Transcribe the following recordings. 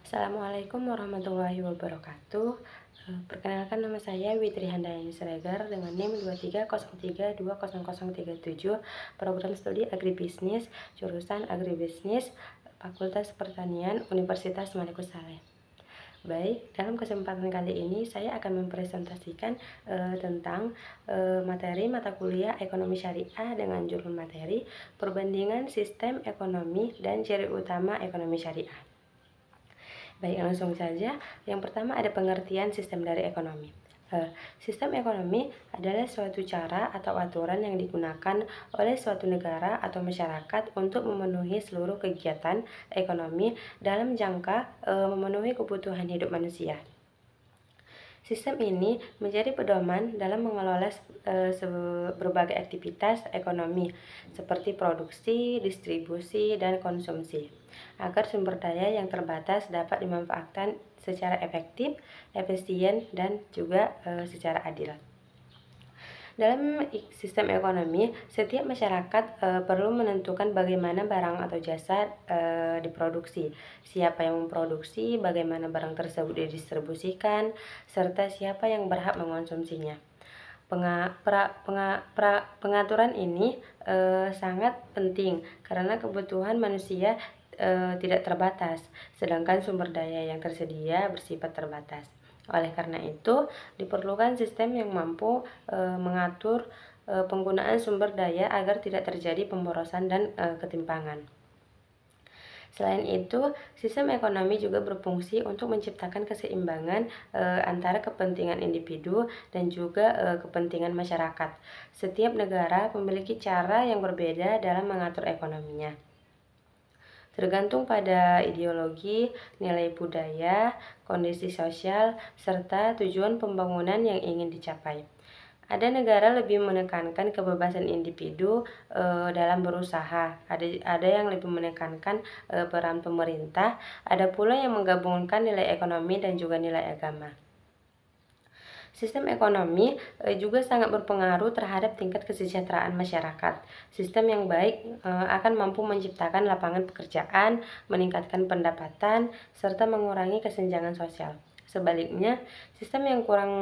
Assalamualaikum warahmatullahi wabarakatuh. Perkenalkan, nama saya Witri Handayani Siregar dengan NIM 2303200037, program studi agribisnis, jurusan agribisnis, Fakultas Pertanian, Universitas Maliku Saleh. Baik, dalam kesempatan kali ini saya akan mempresentasikan tentang materi mata kuliah Ekonomi Syariah dengan judul materi Perbandingan Sistem Ekonomi dan Ciri Utama Ekonomi Syariah. Baik, langsung saja. Yang pertama ada pengertian sistem dari ekonomi. Sistem ekonomi adalah suatu cara atau aturan yang digunakan oleh suatu negara atau masyarakat untuk memenuhi seluruh kegiatan ekonomi dalam jangka memenuhi kebutuhan hidup manusia. Sistem ini menjadi pedoman dalam mengelola berbagai aktivitas ekonomi seperti produksi, distribusi, dan konsumsi, agar sumber daya yang terbatas dapat dimanfaatkan secara efektif, efisien, dan juga secara adil. Dalam sistem ekonomi, setiap masyarakat perlu menentukan bagaimana barang atau jasa diproduksi, siapa yang memproduksi, bagaimana barang tersebut didistribusikan, serta siapa yang berhak mengonsumsinya. Pengaturan ini sangat penting karena kebutuhan manusia tidak terbatas, sedangkan sumber daya yang tersedia bersifat terbatas. Oleh karena itu, diperlukan sistem yang mampu mengatur penggunaan sumber daya agar tidak terjadi pemborosan dan ketimpangan. Selain itu, sistem ekonomi juga berfungsi untuk menciptakan keseimbangan antara kepentingan individu dan juga kepentingan masyarakat. Setiap negara memiliki cara yang berbeda dalam mengatur ekonominya, tergantung pada ideologi, nilai budaya, kondisi sosial, serta tujuan pembangunan yang ingin dicapai. Ada negara lebih menekankan kebebasan individu dalam berusaha, ada yang lebih menekankan peran pemerintah, ada pula yang menggabungkan nilai ekonomi dan juga nilai agama. Sistem ekonomi juga sangat berpengaruh terhadap tingkat kesejahteraan masyarakat. Sistem yang baik akan mampu menciptakan lapangan pekerjaan, meningkatkan pendapatan, serta mengurangi kesenjangan sosial. Sebaliknya, sistem yang kurang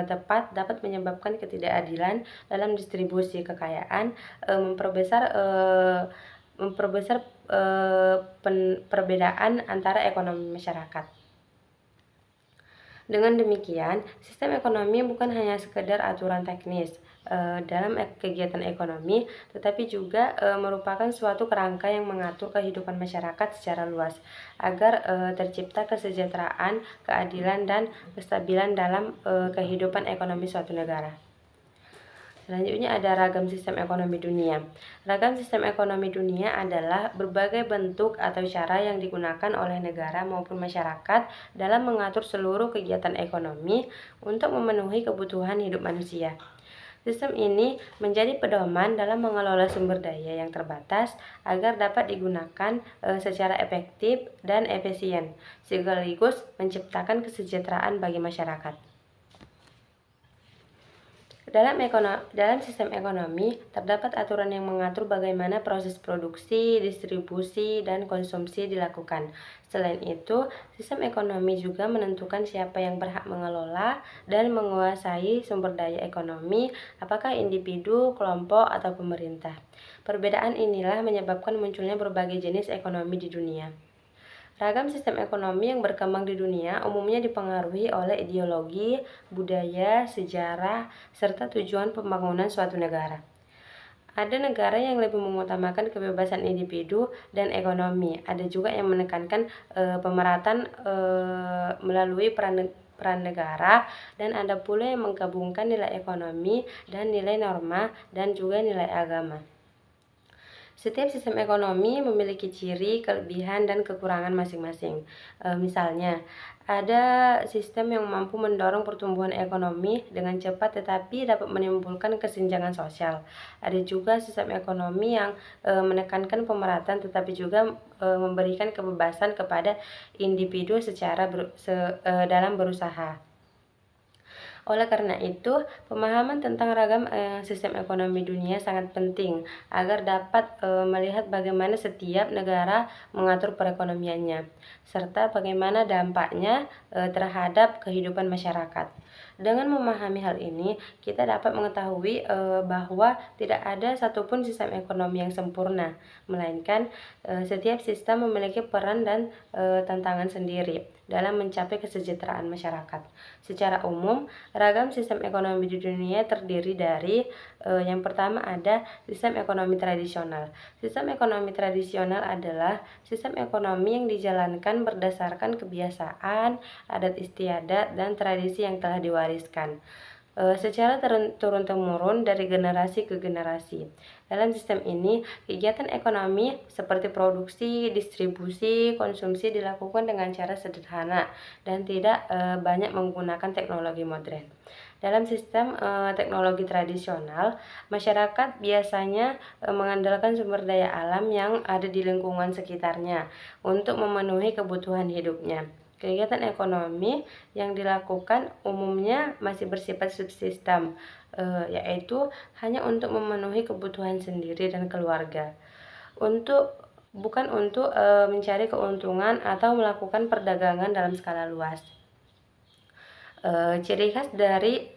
tepat dapat menyebabkan ketidakadilan dalam distribusi kekayaan, memperbesar perbedaan antara ekonomi masyarakat. Dengan demikian, sistem ekonomi bukan hanya sekedar aturan teknis dalam kegiatan ekonomi, tetapi juga merupakan suatu kerangka yang mengatur kehidupan masyarakat secara luas, agar tercipta kesejahteraan, keadilan, dan kestabilan dalam kehidupan ekonomi suatu negara. Selanjutnya ada ragam sistem ekonomi dunia. Ragam sistem ekonomi dunia adalah berbagai bentuk atau cara yang digunakan oleh negara maupun masyarakat dalam mengatur seluruh kegiatan ekonomi untuk memenuhi kebutuhan hidup manusia. Sistem ini menjadi pedoman dalam mengelola sumber daya yang terbatas agar dapat digunakan secara efektif dan efisien, sekaligus menciptakan kesejahteraan bagi masyarakat. Dalam sistem ekonomi, terdapat aturan yang mengatur bagaimana proses produksi, distribusi, dan konsumsi dilakukan. Selain itu, sistem ekonomi juga menentukan siapa yang berhak mengelola dan menguasai sumber daya ekonomi, apakah individu, kelompok, atau pemerintah. Perbedaan inilah menyebabkan munculnya berbagai jenis ekonomi di dunia. Ragam sistem ekonomi yang berkembang di dunia umumnya dipengaruhi oleh ideologi, budaya, sejarah, serta tujuan pembangunan suatu negara. Ada negara yang lebih mengutamakan kebebasan individu dan ekonomi. Ada juga yang menekankan pemerataan melalui peran negara, dan ada pula yang menggabungkan nilai ekonomi dan nilai norma dan juga nilai agama. Setiap sistem ekonomi memiliki ciri, kelebihan, dan kekurangan masing-masing. Misalnya, ada sistem yang mampu mendorong pertumbuhan ekonomi dengan cepat tetapi dapat menimbulkan kesenjangan sosial. Ada juga sistem ekonomi yang menekankan pemerataan tetapi juga memberikan kebebasan kepada individu dalam berusaha. Oleh karena itu, pemahaman tentang ragam sistem ekonomi dunia sangat penting agar dapat melihat bagaimana setiap negara mengatur perekonomiannya, serta bagaimana dampaknya terhadap kehidupan masyarakat. Dengan memahami hal ini, kita dapat mengetahui bahwa tidak ada satupun sistem ekonomi yang sempurna, melainkan setiap sistem memiliki peran dan tantangan sendiri dalam mencapai kesejahteraan masyarakat. Secara umum, ragam sistem ekonomi di dunia terdiri dari yang pertama ada sistem ekonomi tradisional. Sistem ekonomi tradisional adalah sistem ekonomi yang dijalankan berdasarkan kebiasaan, adat istiadat, dan tradisi yang telah diwariskan secara turun-temurun dari generasi ke generasi. Dalam sistem ini, kegiatan ekonomi seperti produksi, distribusi, konsumsi dilakukan dengan cara sederhana dan tidak banyak menggunakan teknologi modern. Dalam sistem teknologi tradisional, masyarakat biasanya mengandalkan sumber daya alam yang ada di lingkungan sekitarnya untuk memenuhi kebutuhan hidupnya. Kegiatan ekonomi yang dilakukan umumnya masih bersifat subsistem, yaitu hanya untuk memenuhi kebutuhan sendiri dan keluarga, bukan untuk mencari keuntungan atau melakukan perdagangan dalam skala luas. Ciri khas dari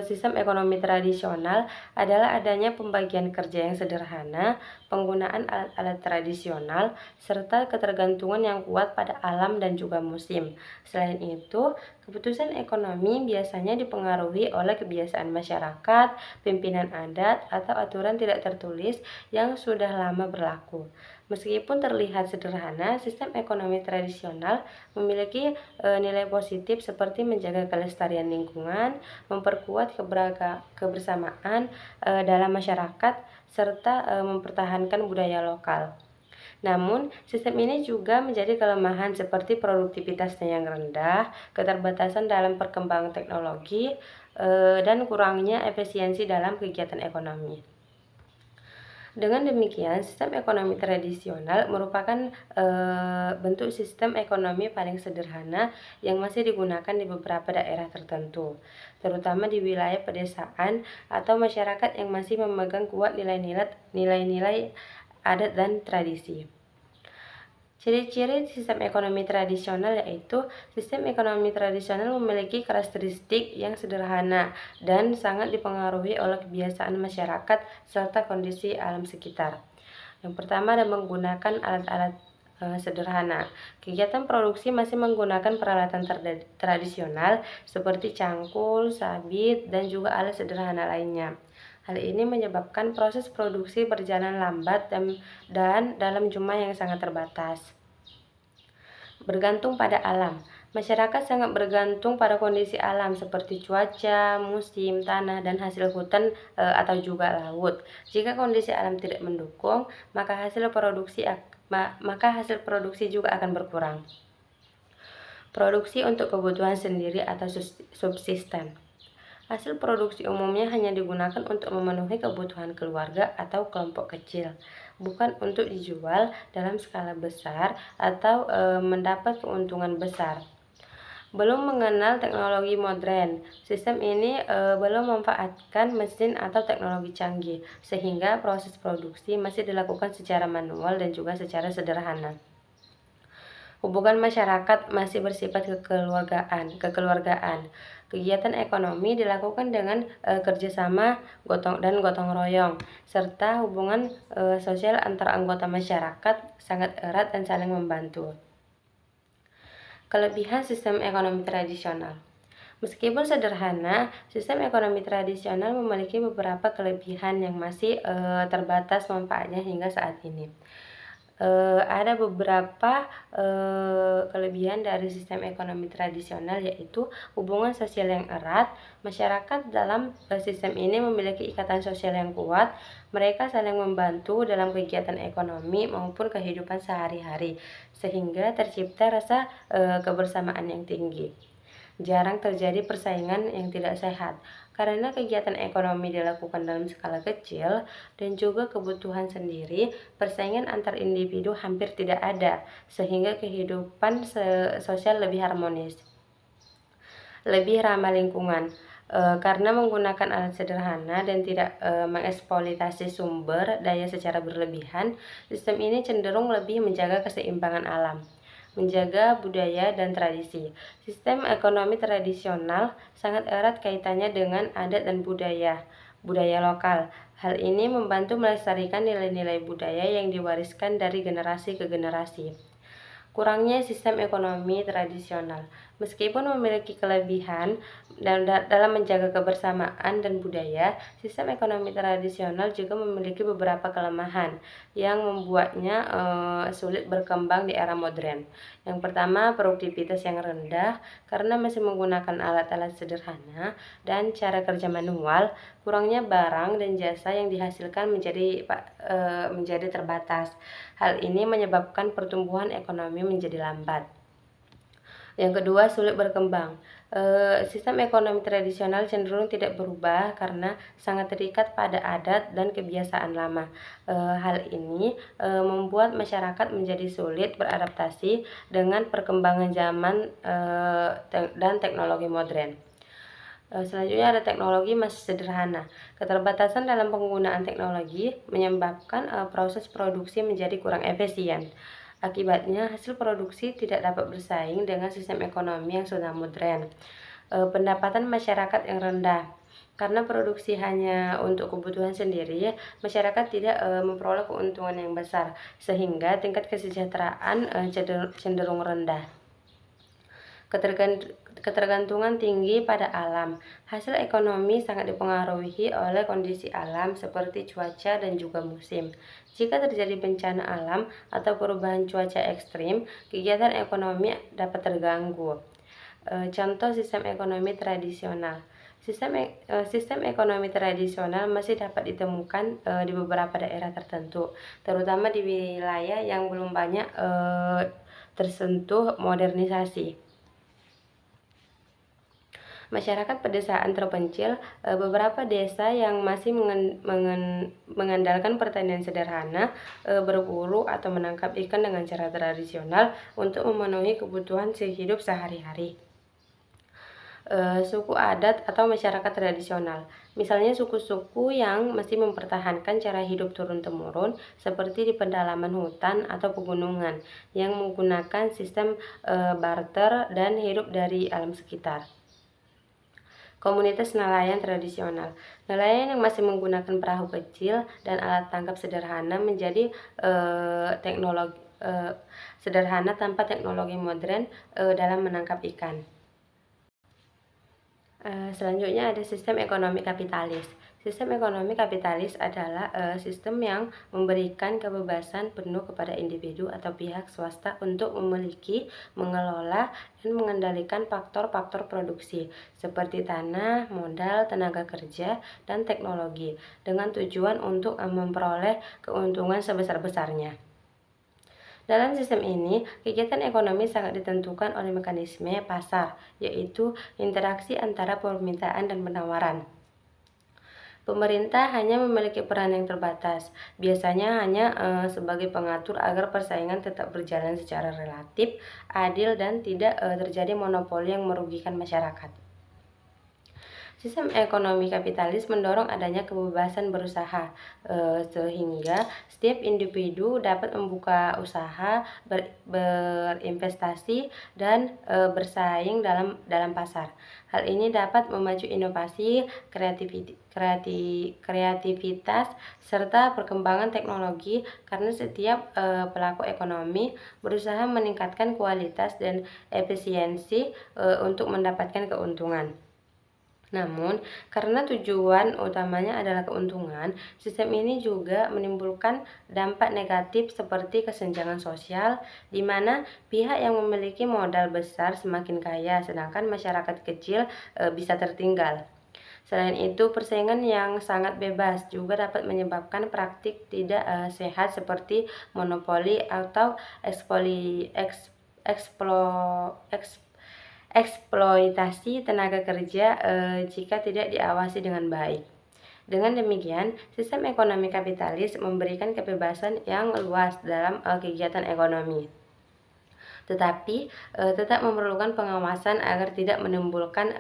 sistem ekonomi tradisional adalah adanya pembagian kerja yang sederhana, penggunaan alat-alat tradisional, serta ketergantungan yang kuat pada alam dan juga musim. Selain itu, keputusan ekonomi biasanya dipengaruhi oleh kebiasaan masyarakat, pimpinan adat, atau aturan tidak tertulis yang sudah lama berlaku. Meskipun terlihat sederhana, sistem ekonomi tradisional memiliki nilai positif seperti menjaga kelestarian lingkungan, memperkuat kebersamaan dalam masyarakat, serta mempertahankan budaya lokal. Namun, sistem ini juga menjadi kelemahan seperti produktivitasnya yang rendah, keterbatasan dalam perkembangan teknologi, dan kurangnya efisiensi dalam kegiatan ekonomi. Dengan demikian, sistem ekonomi tradisional merupakan bentuk sistem ekonomi paling sederhana yang masih digunakan di beberapa daerah tertentu, terutama di wilayah pedesaan atau masyarakat yang masih memegang kuat nilai-nilai adat dan tradisi. Ciri-ciri sistem ekonomi tradisional yaitu sistem ekonomi tradisional memiliki karakteristik yang sederhana dan sangat dipengaruhi oleh kebiasaan masyarakat serta kondisi alam sekitar. Yang pertama adalah menggunakan alat-alat sederhana. Kegiatan produksi masih menggunakan peralatan tradisional seperti cangkul, sabit, dan juga alat sederhana lainnya. Hal ini menyebabkan proses produksi berjalan lambat dan dalam jumlah yang sangat terbatas. Bergantung pada alam. Masyarakat sangat bergantung pada kondisi alam seperti cuaca, musim, tanah, dan hasil hutan atau juga laut. Jika kondisi alam tidak mendukung, maka hasil produksi juga akan berkurang. Produksi untuk kebutuhan sendiri atau subsisten. Hasil produksi umumnya hanya digunakan untuk memenuhi kebutuhan keluarga atau kelompok kecil, bukan untuk dijual dalam skala besar atau mendapat keuntungan besar. Belum mengenal teknologi modern, sistem ini belum memanfaatkan mesin atau teknologi canggih, sehingga proses produksi masih dilakukan secara manual dan juga secara sederhana. Hubungan masyarakat masih bersifat kekeluargaan. Kegiatan ekonomi dilakukan dengan kerjasama gotong royong, serta hubungan sosial antar anggota masyarakat sangat erat dan saling membantu. Kelebihan sistem ekonomi tradisional. Meskipun sederhana, sistem ekonomi tradisional memiliki beberapa kelebihan yang masih terbatas manfaatnya hingga saat ini. Ada beberapa kelebihan dari sistem ekonomi tradisional, yaitu hubungan sosial yang erat. Masyarakat dalam sistem ini memiliki ikatan sosial yang kuat. Mereka saling membantu dalam kegiatan ekonomi maupun kehidupan sehari-hari, sehingga tercipta rasa kebersamaan yang tinggi. Jarang terjadi persaingan yang tidak sehat, karena kegiatan ekonomi dilakukan dalam skala kecil dan juga kebutuhan sendiri, persaingan antar individu hampir tidak ada, sehingga kehidupan sosial lebih harmonis. Lebih ramah lingkungan. Karena menggunakan alat sederhana dan tidak mengeksploitasi sumber daya secara berlebihan, sistem ini cenderung lebih menjaga keseimbangan alam, menjaga budaya dan tradisi. Sistem ekonomi tradisional sangat erat kaitannya dengan adat dan budaya lokal. Hal ini membantu melestarikan nilai-nilai budaya yang diwariskan dari generasi ke generasi. Kurangnya sistem ekonomi tradisional, meskipun memiliki kelebihan dalam menjaga kebersamaan dan budaya, sistem ekonomi tradisional juga memiliki beberapa kelemahan yang membuatnya sulit berkembang di era modern. Yang pertama, produktivitas yang rendah karena masih menggunakan alat-alat sederhana dan cara kerja manual. Kurangnya barang dan jasa yang dihasilkan menjadi terbatas. Hal ini menyebabkan pertumbuhan ekonomi menjadi lambat. Yang kedua, sulit berkembang. Sistem ekonomi tradisional cenderung tidak berubah karena sangat terikat pada adat dan kebiasaan lama. Hal ini membuat masyarakat menjadi sulit beradaptasi dengan perkembangan zaman dan teknologi modern. Selanjutnya ada teknologi masih sederhana. Keterbatasan dalam penggunaan teknologi menyebabkan proses produksi menjadi kurang efisien. Akibatnya, hasil produksi tidak dapat bersaing dengan sistem ekonomi yang sudah modern. Pendapatan masyarakat yang rendah. Karena produksi hanya untuk kebutuhan sendiri, masyarakat tidak memperoleh keuntungan yang besar, sehingga tingkat kesejahteraan cenderung rendah. Ketergantungan tinggi pada alam. Hasil ekonomi sangat dipengaruhi oleh kondisi alam seperti cuaca dan juga musim. Jika terjadi bencana alam atau perubahan cuaca ekstrim, kegiatan ekonomi dapat terganggu. Contoh sistem ekonomi tradisional. Sistem ekonomi tradisional masih dapat ditemukan di beberapa daerah tertentu, terutama di wilayah yang belum banyak tersentuh modernisasi. Masyarakat pedesaan terpencil, beberapa desa yang masih mengandalkan pertanian sederhana, berburu atau menangkap ikan dengan cara tradisional untuk memenuhi kebutuhan hidup sehari-hari. Suku adat atau masyarakat tradisional. Misalnya suku-suku yang masih mempertahankan cara hidup turun-temurun seperti di pedalaman hutan atau pegunungan yang menggunakan sistem barter dan hidup dari alam sekitar. Komunitas nelayan tradisional. Nelayan yang masih menggunakan perahu kecil dan alat tangkap sederhana menjadi teknologi sederhana tanpa teknologi modern dalam menangkap ikan. Selanjutnya ada sistem ekonomi kapitalis. Sistem ekonomi kapitalis adalah sistem yang memberikan kebebasan penuh kepada individu atau pihak swasta untuk memiliki, mengelola, dan mengendalikan faktor-faktor produksi seperti tanah, modal, tenaga kerja, dan teknologi dengan tujuan untuk memperoleh keuntungan sebesar-besarnya. Dalam sistem ini, kegiatan ekonomi sangat ditentukan oleh mekanisme pasar, yaitu interaksi antara permintaan dan penawaran. Pemerintah hanya memiliki peran yang terbatas, biasanya hanya sebagai pengatur agar persaingan tetap berjalan secara relatif, adil, dan tidak terjadi monopoli yang merugikan masyarakat. Sistem ekonomi kapitalis mendorong adanya kebebasan berusaha, sehingga setiap individu dapat membuka usaha, berinvestasi, dan bersaing dalam pasar. Hal ini dapat memacu inovasi, kreativitas, serta perkembangan teknologi karena setiap pelaku ekonomi berusaha meningkatkan kualitas dan efisiensi untuk mendapatkan keuntungan. Namun, karena tujuan utamanya adalah keuntungan, sistem ini juga menimbulkan dampak negatif seperti kesenjangan sosial, di mana pihak yang memiliki modal besar semakin kaya, sedangkan masyarakat kecil bisa tertinggal. Selain itu, persaingan yang sangat bebas juga dapat menyebabkan praktik tidak sehat seperti monopoli atau eksploitasi tenaga kerja jika tidak diawasi dengan baik. Dengan demikian, sistem ekonomi kapitalis memberikan kebebasan yang luas dalam kegiatan ekonomi. tetapi tetap memerlukan pengawasan agar tidak menimbulkan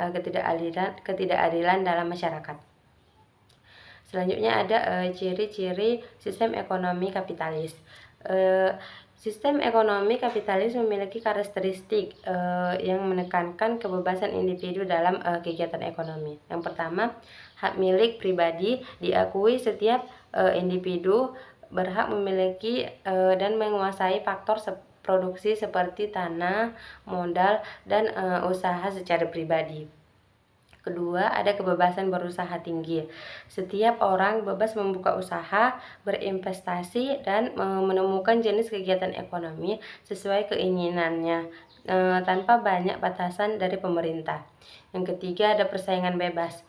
ketidakadilan dalam masyarakat. Selanjutnya ada ciri-ciri sistem ekonomi kapitalis. Sistem ekonomi kapitalis memiliki karakteristik yang menekankan kebebasan individu dalam kegiatan ekonomi. Yang pertama, hak milik pribadi diakui setiap individu berhak memiliki dan menguasai faktor produksi seperti tanah, modal, dan usaha secara pribadi. Kedua, ada kebebasan berusaha tinggi. Setiap orang bebas membuka usaha, berinvestasi, dan menemukan jenis kegiatan ekonomi sesuai keinginannya tanpa banyak batasan dari pemerintah. Yang ketiga, ada persaingan bebas.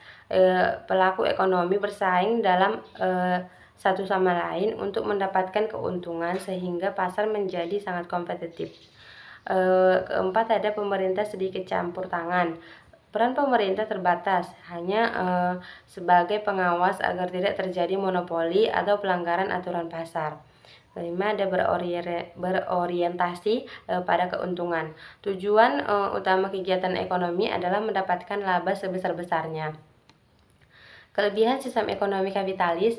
Pelaku ekonomi bersaing dalam satu sama lain untuk mendapatkan keuntungan sehingga pasar menjadi sangat kompetitif. Keempat, ada pemerintah sedikit campur tangan. Peran pemerintah terbatas, hanya sebagai pengawas agar tidak terjadi monopoli atau pelanggaran aturan pasar. Kelima, ada berorientasi pada keuntungan. Tujuan utama kegiatan ekonomi adalah mendapatkan laba sebesar-besarnya. Kelebihan sistem ekonomi kapitalis,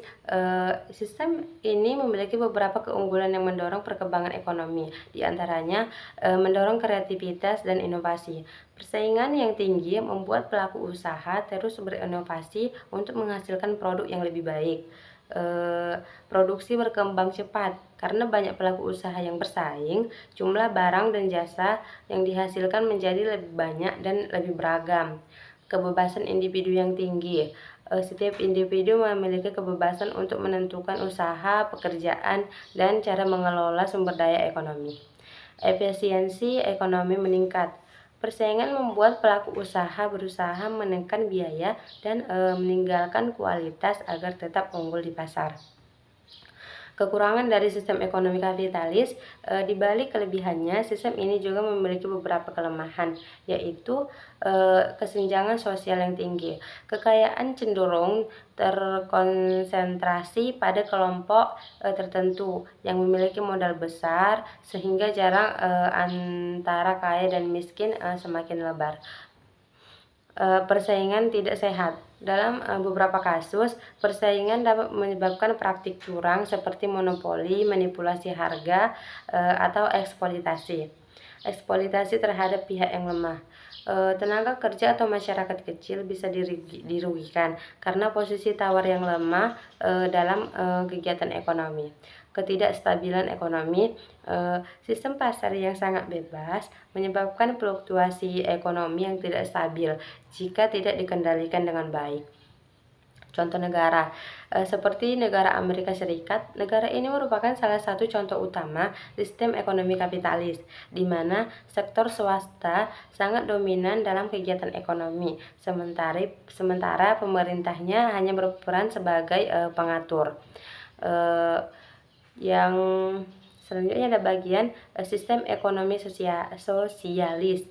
sistem ini memiliki beberapa keunggulan yang mendorong perkembangan ekonomi, di antaranya mendorong kreativitas dan inovasi. Persaingan yang tinggi membuat pelaku usaha terus berinovasi untuk menghasilkan produk yang lebih baik. Produksi berkembang cepat karena banyak pelaku usaha yang bersaing, jumlah barang dan jasa yang dihasilkan menjadi lebih banyak dan lebih beragam. Kebebasan individu yang tinggi. Setiap individu memiliki kebebasan untuk menentukan usaha, pekerjaan, dan cara mengelola sumber daya ekonomi. Efisiensi ekonomi meningkat. Persaingan membuat pelaku usaha berusaha menekan biaya dan meninggalkan kualitas agar tetap unggul di pasar. Kekurangan dari sistem ekonomi kapitalis, di balik kelebihannya, sistem ini juga memiliki beberapa kelemahan, yaitu kesenjangan sosial yang tinggi. Kekayaan cenderung terkonsentrasi pada kelompok tertentu yang memiliki modal besar, sehingga jarak antara kaya dan miskin semakin lebar. Persaingan tidak sehat. Dalam beberapa kasus, persaingan dapat menyebabkan praktik curang seperti monopoli, manipulasi harga, atau eksploitasi. Eksploitasi terhadap pihak yang lemah. Tenaga kerja atau masyarakat kecil bisa dirugikan karena posisi tawar yang lemah dalam kegiatan ekonomi. Ketidakstabilan ekonomi, sistem pasar yang sangat bebas menyebabkan fluktuasi ekonomi yang tidak stabil jika tidak dikendalikan dengan baik. Contoh negara, seperti negara Amerika Serikat, negara ini merupakan salah satu contoh utama sistem ekonomi kapitalis, di mana sektor swasta sangat dominan dalam kegiatan ekonomi, sementara pemerintahnya hanya berperan sebagai pengatur. Yang selanjutnya ada bagian sistem ekonomi sosialis.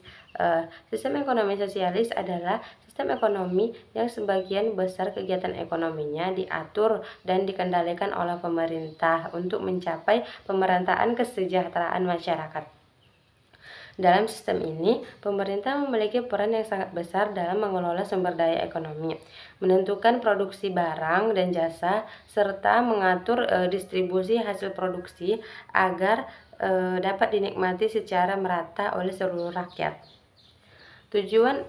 Sistem ekonomi sosialis adalah sistem ekonomi yang sebagian besar kegiatan ekonominya diatur dan dikendalikan oleh pemerintah untuk mencapai pemerataan kesejahteraan masyarakat. Dalam sistem ini, pemerintah memiliki peran yang sangat besar dalam mengelola sumber daya ekonomi, menentukan produksi barang dan jasa, serta mengatur distribusi hasil produksi agar dapat dinikmati secara merata oleh seluruh rakyat. Tujuan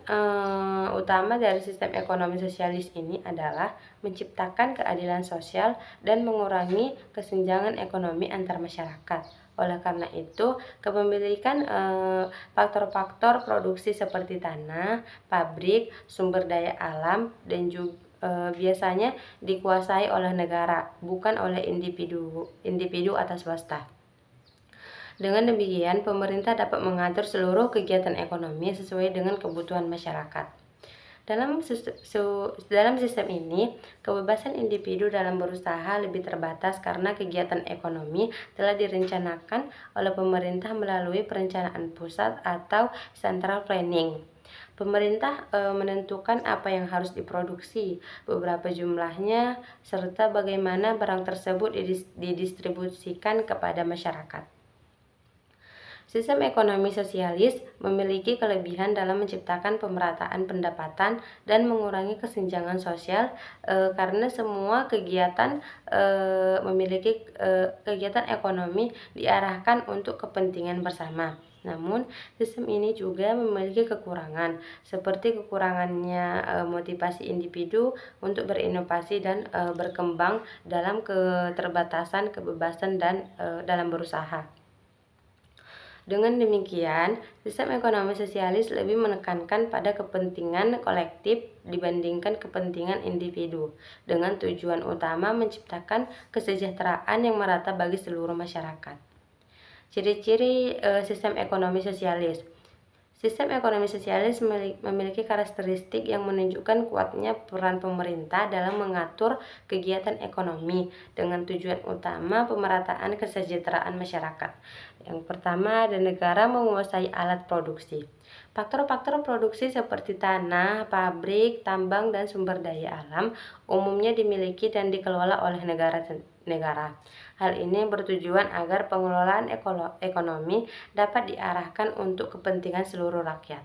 utama dari sistem ekonomi sosialis ini adalah menciptakan keadilan sosial dan mengurangi kesenjangan ekonomi antar masyarakat. Oleh karena itu, kepemilikan faktor-faktor produksi seperti tanah, pabrik, sumber daya alam, dan juga biasanya dikuasai oleh negara, bukan oleh individu atau swasta. Dengan demikian, pemerintah dapat mengatur seluruh kegiatan ekonomi sesuai dengan kebutuhan masyarakat. Dalam sistem ini, kebebasan individu dalam berusaha lebih terbatas karena kegiatan ekonomi telah direncanakan oleh pemerintah melalui perencanaan pusat atau central planning. Pemerintah menentukan apa yang harus diproduksi, beberapa jumlahnya, serta bagaimana barang tersebut didistribusikan kepada masyarakat. Sistem ekonomi sosialis memiliki kelebihan dalam menciptakan pemerataan pendapatan dan mengurangi kesenjangan sosial karena semua kegiatan kegiatan ekonomi diarahkan untuk kepentingan bersama. Namun, sistem ini juga memiliki kekurangan, seperti kekurangannya motivasi individu untuk berinovasi dan berkembang dalam keterbatasan kebebasan dan dalam berusaha. Dengan demikian, sistem ekonomi sosialis lebih menekankan pada kepentingan kolektif dibandingkan kepentingan individu, dengan tujuan utama menciptakan kesejahteraan yang merata bagi seluruh masyarakat. Ciri-ciri sistem ekonomi sosialis. Sistem ekonomi sosialis memiliki karakteristik yang menunjukkan kuatnya peran pemerintah dalam mengatur kegiatan ekonomi dengan tujuan utama pemerataan kesejahteraan masyarakat. Yang pertama, ada negara menguasai alat produksi. Faktor-faktor produksi seperti tanah, pabrik, tambang, dan sumber daya alam umumnya dimiliki dan dikelola oleh negara. Hal ini bertujuan agar pengelolaan ekonomi dapat diarahkan untuk kepentingan seluruh rakyat.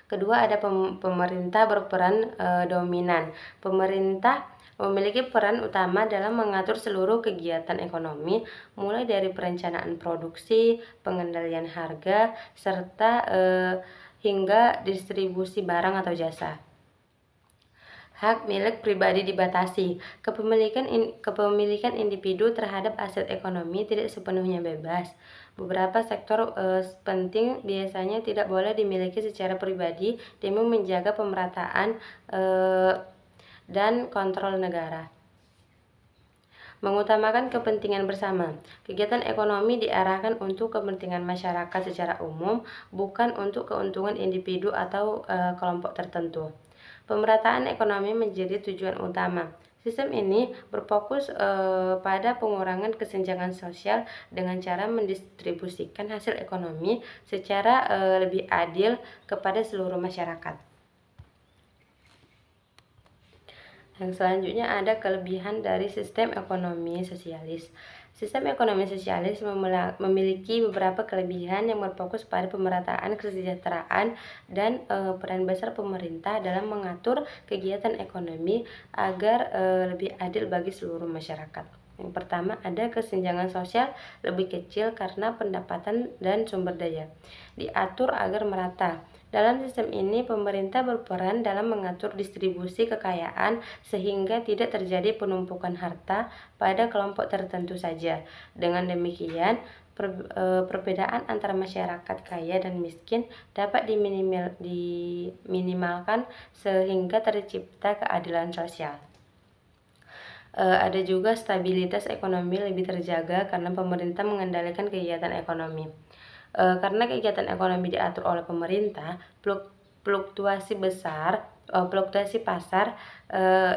Kedua, ada pemerintah berperan dominan. Pemerintah memiliki peran utama dalam mengatur seluruh kegiatan ekonomi, mulai dari perencanaan produksi, pengendalian harga, serta hingga distribusi barang atau jasa. Hak milik pribadi dibatasi. Kepemilikan individu terhadap aset ekonomi tidak sepenuhnya bebas. Beberapa sektor penting biasanya tidak boleh dimiliki secara pribadi demi menjaga pemerataan dan kontrol negara. Mengutamakan kepentingan bersama. Kegiatan ekonomi diarahkan untuk kepentingan masyarakat secara umum, bukan untuk keuntungan individu atau kelompok tertentu. Pemerataan ekonomi menjadi tujuan utama. Sistem ini berfokus pada pengurangan kesenjangan sosial dengan cara mendistribusikan hasil ekonomi secara lebih adil kepada seluruh masyarakat. Yang selanjutnya ada kelebihan dari sistem ekonomi sosialis. Sistem ekonomi sosialis memiliki beberapa kelebihan yang berfokus pada pemerataan kesejahteraan dan peran besar pemerintah dalam mengatur kegiatan ekonomi agar lebih adil bagi seluruh masyarakat. Yang pertama, ada kesenjangan sosial lebih kecil karena pendapatan dan sumber daya diatur agar merata. Dalam sistem ini, pemerintah berperan dalam mengatur distribusi kekayaan sehingga tidak terjadi penumpukan harta pada kelompok tertentu saja. Dengan demikian, perbedaan antara masyarakat kaya dan miskin dapat diminimalkan sehingga tercipta keadilan sosial. Ada juga stabilitas ekonomi lebih terjaga karena pemerintah mengendalikan kegiatan ekonomi. Karena kegiatan ekonomi diatur oleh pemerintah, fluktuasi pasar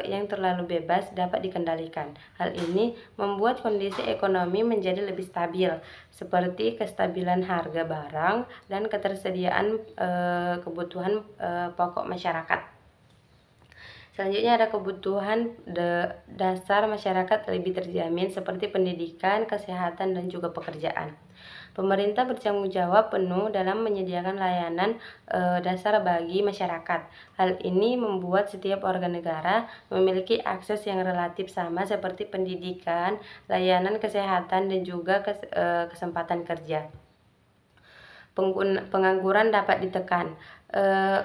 yang terlalu bebas dapat dikendalikan. Hal ini membuat kondisi ekonomi menjadi lebih stabil, seperti kestabilan harga barang dan ketersediaan kebutuhan pokok masyarakat. Selanjutnya ada kebutuhan dasar masyarakat lebih terjamin seperti pendidikan, kesehatan, dan juga pekerjaan. Pemerintah bertanggung jawab penuh dalam menyediakan layanan dasar bagi masyarakat. Hal ini membuat setiap warga negara memiliki akses yang relatif sama seperti pendidikan, layanan kesehatan, dan juga kesempatan kerja. Pengangguran dapat ditekan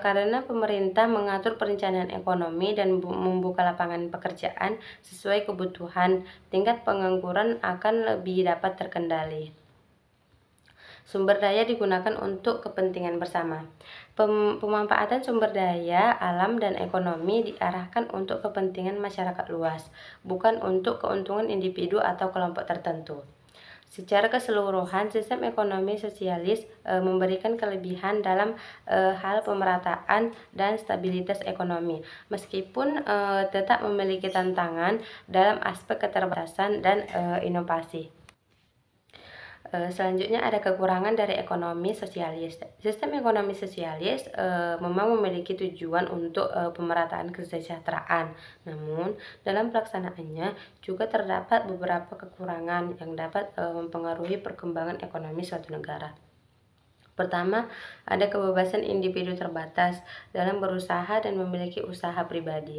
karena pemerintah mengatur perencanaan ekonomi dan membuka lapangan pekerjaan sesuai kebutuhan, tingkat pengangguran akan lebih dapat terkendali. Sumber daya digunakan untuk kepentingan bersama. Pemanfaatan sumber daya alam dan ekonomi diarahkan untuk kepentingan masyarakat luas, bukan untuk keuntungan individu atau kelompok tertentu. Secara keseluruhan, sistem ekonomi sosialis memberikan kelebihan dalam hal pemerataan dan stabilitas ekonomi, meskipun tetap memiliki tantangan dalam aspek keterbatasan dan inovasi. Selanjutnya ada kekurangan dari ekonomi sosialis. Sistem ekonomi sosialis memang memiliki tujuan untuk pemerataan kesejahteraan. Namun, dalam pelaksanaannya juga terdapat beberapa kekurangan yang dapat mempengaruhi perkembangan ekonomi suatu negara. Pertama, ada kebebasan individu terbatas dalam berusaha dan memiliki usaha pribadi.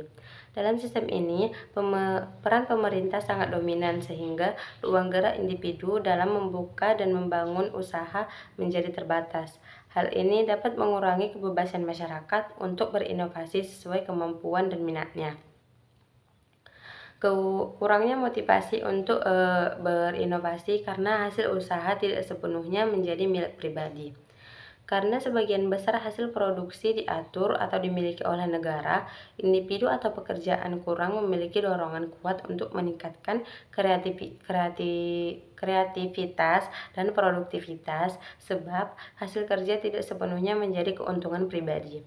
Dalam sistem ini, peran pemerintah sangat dominan sehingga ruang gerak individu dalam membuka dan membangun usaha menjadi terbatas. Hal ini dapat mengurangi kebebasan masyarakat untuk berinovasi sesuai kemampuan dan minatnya. Kurangnya motivasi untuk berinovasi karena hasil usaha tidak sepenuhnya menjadi milik pribadi. Karena sebagian besar hasil produksi diatur atau dimiliki oleh negara, individu atau pekerjaan kurang memiliki dorongan kuat untuk meningkatkan kreativitas dan produktivitas, sebab hasil kerja tidak sepenuhnya menjadi keuntungan pribadi.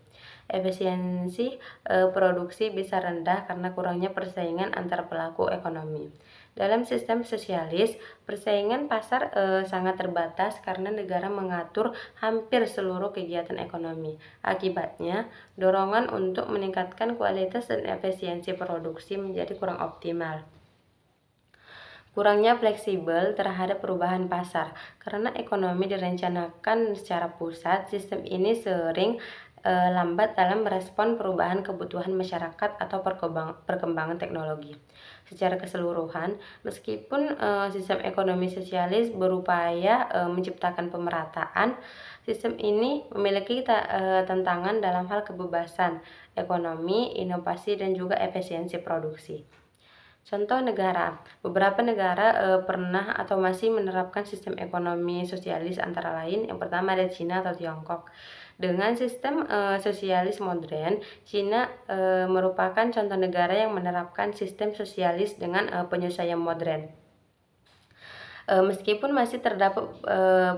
Efisiensi produksi bisa rendah karena kurangnya persaingan antar pelaku ekonomi. Dalam sistem sosialis, persaingan pasar sangat terbatas karena negara mengatur hampir seluruh kegiatan ekonomi. Akibatnya, dorongan untuk meningkatkan kualitas dan efisiensi produksi menjadi kurang optimal. Kurangnya fleksibel terhadap perubahan pasar. Karena ekonomi direncanakan secara pusat, sistem ini sering lambat dalam merespon perubahan kebutuhan masyarakat atau perkembangan teknologi. Secara keseluruhan, meskipun sistem ekonomi sosialis berupaya menciptakan pemerataan, sistem ini memiliki tantangan dalam hal kebebasan ekonomi, inovasi, dan juga efisiensi produksi. Contoh negara, beberapa negara pernah atau masih menerapkan sistem ekonomi sosialis antara lain yang pertama ada Cina atau Tiongkok. Dengan sistem sosialis modern, Cina merupakan contoh negara yang menerapkan sistem sosialis dengan penyesuaian modern. Meskipun masih terdapat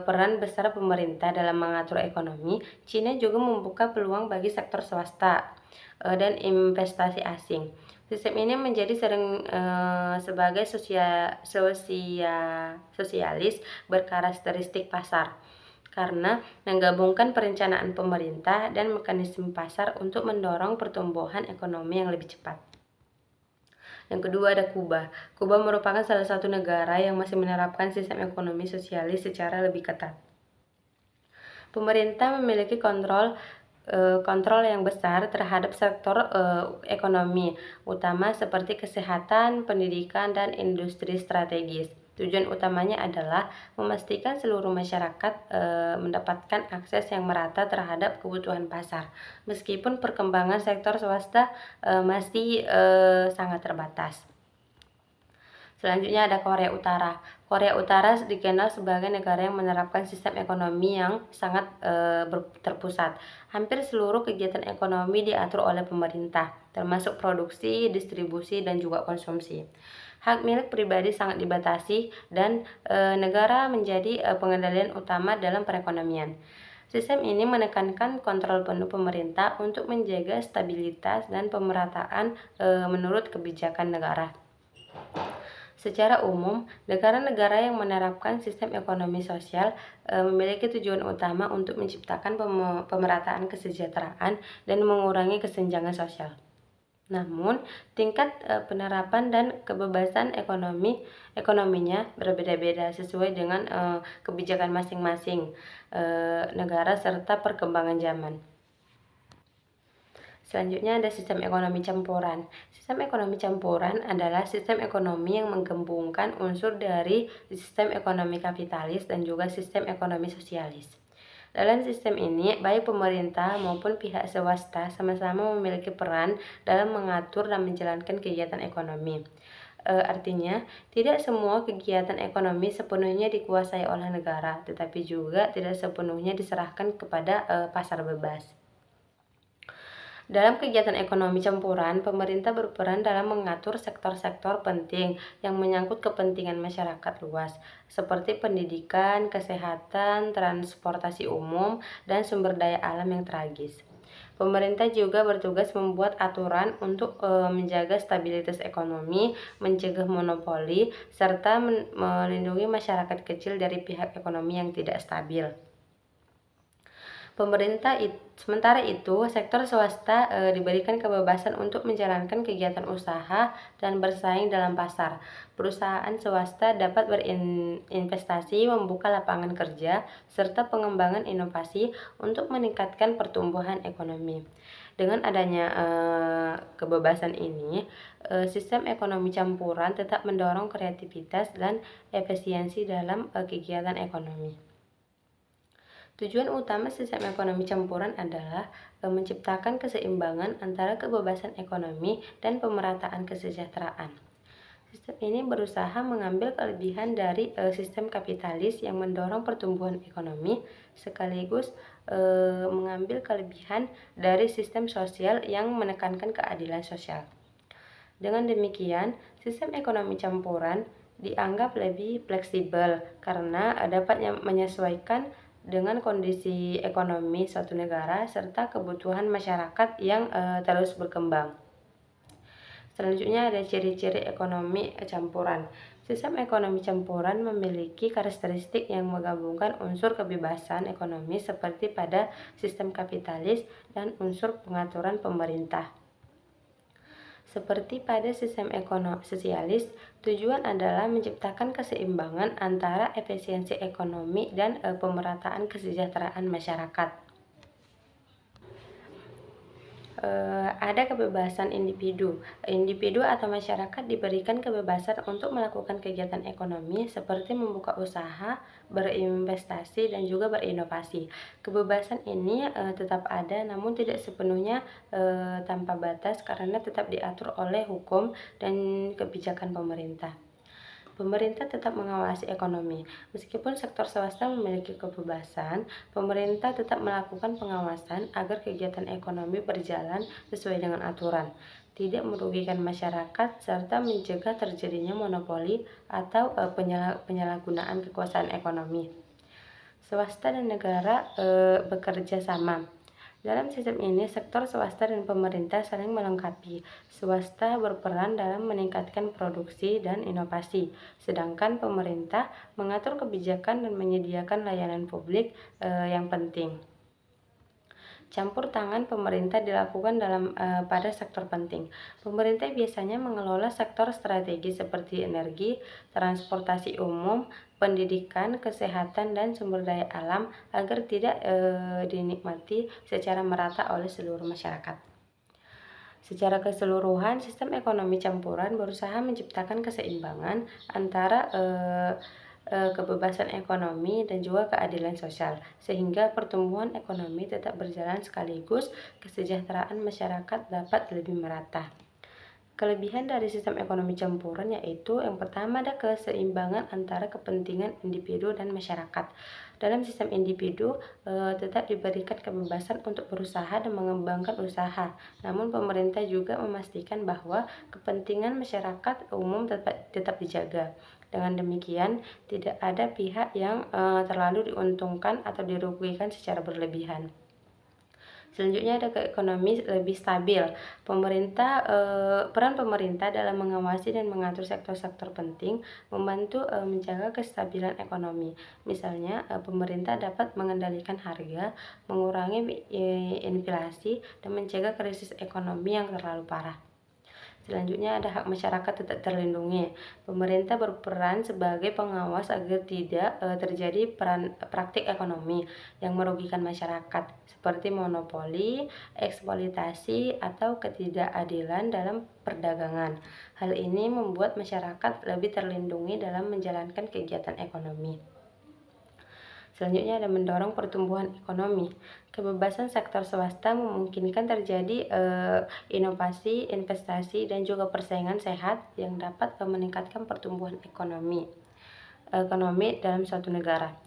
peran besar pemerintah dalam mengatur ekonomi, Cina juga membuka peluang bagi sektor swasta dan investasi asing. Sistem ini menjadi sering sebagai sosialis berkarakteristik pasar karena menggabungkan perencanaan pemerintah dan mekanisme pasar untuk mendorong pertumbuhan ekonomi yang lebih cepat. Yang kedua ada Kuba. Kuba merupakan salah satu negara yang masih menerapkan sistem ekonomi sosialis secara lebih ketat. Pemerintah memiliki kontrol yang besar terhadap sektor ekonomi utama seperti kesehatan, pendidikan, dan industri strategis. Tujuan utamanya adalah memastikan seluruh masyarakat mendapatkan akses yang merata terhadap kebutuhan pasar, meskipun perkembangan sektor swasta masih sangat terbatas. Selanjutnya ada Korea Utara. Korea Utara dikenal sebagai negara yang menerapkan sistem ekonomi yang sangat terpusat. Hampir seluruh kegiatan ekonomi diatur oleh pemerintah, termasuk produksi, distribusi, dan juga konsumsi. Hak milik pribadi sangat dibatasi dan negara menjadi pengendalian utama dalam perekonomian. Sistem ini menekankan kontrol penuh pemerintah untuk menjaga stabilitas dan pemerataan menurut kebijakan negara. Secara umum, negara-negara yang menerapkan sistem ekonomi sosial memiliki tujuan utama untuk menciptakan pemerataan kesejahteraan dan mengurangi kesenjangan sosial. Namun, tingkat penerapan dan kebebasan ekonominya berbeda-beda sesuai dengan kebijakan masing-masing negara serta perkembangan zaman. Selanjutnya ada sistem ekonomi campuran. Sistem ekonomi campuran adalah sistem ekonomi yang menggabungkan unsur dari sistem ekonomi kapitalis dan juga sistem ekonomi sosialis. Dalam sistem ini, baik pemerintah maupun pihak swasta sama-sama memiliki peran dalam mengatur dan menjalankan kegiatan ekonomi. Artinya, tidak semua kegiatan ekonomi sepenuhnya dikuasai oleh negara, tetapi juga tidak sepenuhnya diserahkan kepada pasar bebas. Dalam kegiatan ekonomi campuran, pemerintah berperan dalam mengatur sektor-sektor penting yang menyangkut kepentingan masyarakat luas, seperti pendidikan, kesehatan, transportasi umum, dan sumber daya alam yang tragis. Pemerintah juga bertugas membuat aturan untuk menjaga stabilitas ekonomi, mencegah monopoli, serta melindungi masyarakat kecil dari pihak ekonomi yang tidak stabil. Sementara itu, sektor swasta diberikan kebebasan untuk menjalankan kegiatan usaha dan bersaing dalam pasar. Perusahaan swasta dapat berinvestasi, membuka lapangan kerja, serta pengembangan inovasi untuk meningkatkan pertumbuhan ekonomi. Dengan adanya kebebasan ini, sistem ekonomi campuran tetap mendorong kreativitas dan efisiensi dalam kegiatan ekonomi. Tujuan utama sistem ekonomi campuran adalah menciptakan keseimbangan antara kebebasan ekonomi dan pemerataan kesejahteraan. Sistem ini berusaha mengambil kelebihan dari sistem kapitalis yang mendorong pertumbuhan ekonomi, sekaligus mengambil kelebihan dari sistem sosial yang menekankan keadilan sosial. Dengan demikian, sistem ekonomi campuran dianggap lebih fleksibel karena dapat menyesuaikan dengan kondisi ekonomi suatu negara serta kebutuhan masyarakat yang terus berkembang. Selanjutnya ada ciri-ciri ekonomi campuran. Sistem ekonomi campuran memiliki karakteristik yang menggabungkan unsur kebebasan ekonomi seperti pada sistem kapitalis dan unsur pengaturan pemerintah. Seperti pada sistem ekonomi sosialis, tujuan adalah menciptakan keseimbangan antara efisiensi ekonomi dan pemerataan kesejahteraan masyarakat. Ada kebebasan individu. Individu atau masyarakat diberikan kebebasan untuk melakukan kegiatan ekonomi seperti membuka usaha, berinvestasi, dan juga berinovasi. Kebebasan ini tetap ada, namun tidak sepenuhnya tanpa batas karena tetap diatur oleh hukum dan kebijakan pemerintah. Pemerintah tetap mengawasi ekonomi. Meskipun sektor swasta memiliki kebebasan, pemerintah tetap melakukan pengawasan agar kegiatan ekonomi berjalan sesuai dengan aturan, tidak merugikan masyarakat, serta mencegah terjadinya monopoli atau penyalahgunaan kekuasaan ekonomi. Swasta dan negara bekerja sama. Dalam sistem ini, sektor swasta dan pemerintah saling melengkapi. Swasta berperan dalam meningkatkan produksi dan inovasi, sedangkan pemerintah mengatur kebijakan dan menyediakan layanan publik yang penting. Campur tangan pemerintah dilakukan pada sektor penting. Pemerintah biasanya mengelola sektor strategis seperti energi, transportasi umum, pendidikan, kesehatan, dan sumber daya alam agar tidak dinikmati secara merata oleh seluruh masyarakat. Secara keseluruhan, sistem ekonomi campuran berusaha menciptakan keseimbangan antara kebebasan ekonomi dan juga keadilan sosial, sehingga pertumbuhan ekonomi tetap berjalan sekaligus kesejahteraan masyarakat dapat lebih merata. Kelebihan dari sistem ekonomi campuran yaitu yang pertama ada keseimbangan antara kepentingan individu dan masyarakat. Dalam sistem individu tetap diberikan kebebasan untuk berusaha dan mengembangkan usaha. Namun pemerintah juga memastikan bahwa kepentingan masyarakat umum tetap dijaga. Dengan demikian, tidak ada pihak yang terlalu diuntungkan atau dirugikan secara berlebihan. Selanjutnya ada ekonomi lebih stabil. Peran pemerintah dalam mengawasi dan mengatur sektor-sektor penting membantu menjaga kestabilan ekonomi. Misalnya, pemerintah dapat mengendalikan harga, mengurangi inflasi, dan mencegah krisis ekonomi yang terlalu parah. Selanjutnya ada hak masyarakat tetap terlindungi. Pemerintah berperan sebagai pengawas agar tidak terjadi praktik ekonomi yang merugikan masyarakat seperti monopoli, eksploitasi, atau ketidakadilan dalam perdagangan. Hal ini membuat masyarakat lebih terlindungi dalam menjalankan kegiatan ekonomi. Selanjutnya ada mendorong pertumbuhan ekonomi. Kebebasan sektor swasta memungkinkan terjadi inovasi, investasi, dan juga persaingan sehat yang dapat meningkatkan pertumbuhan ekonomi dalam suatu negara.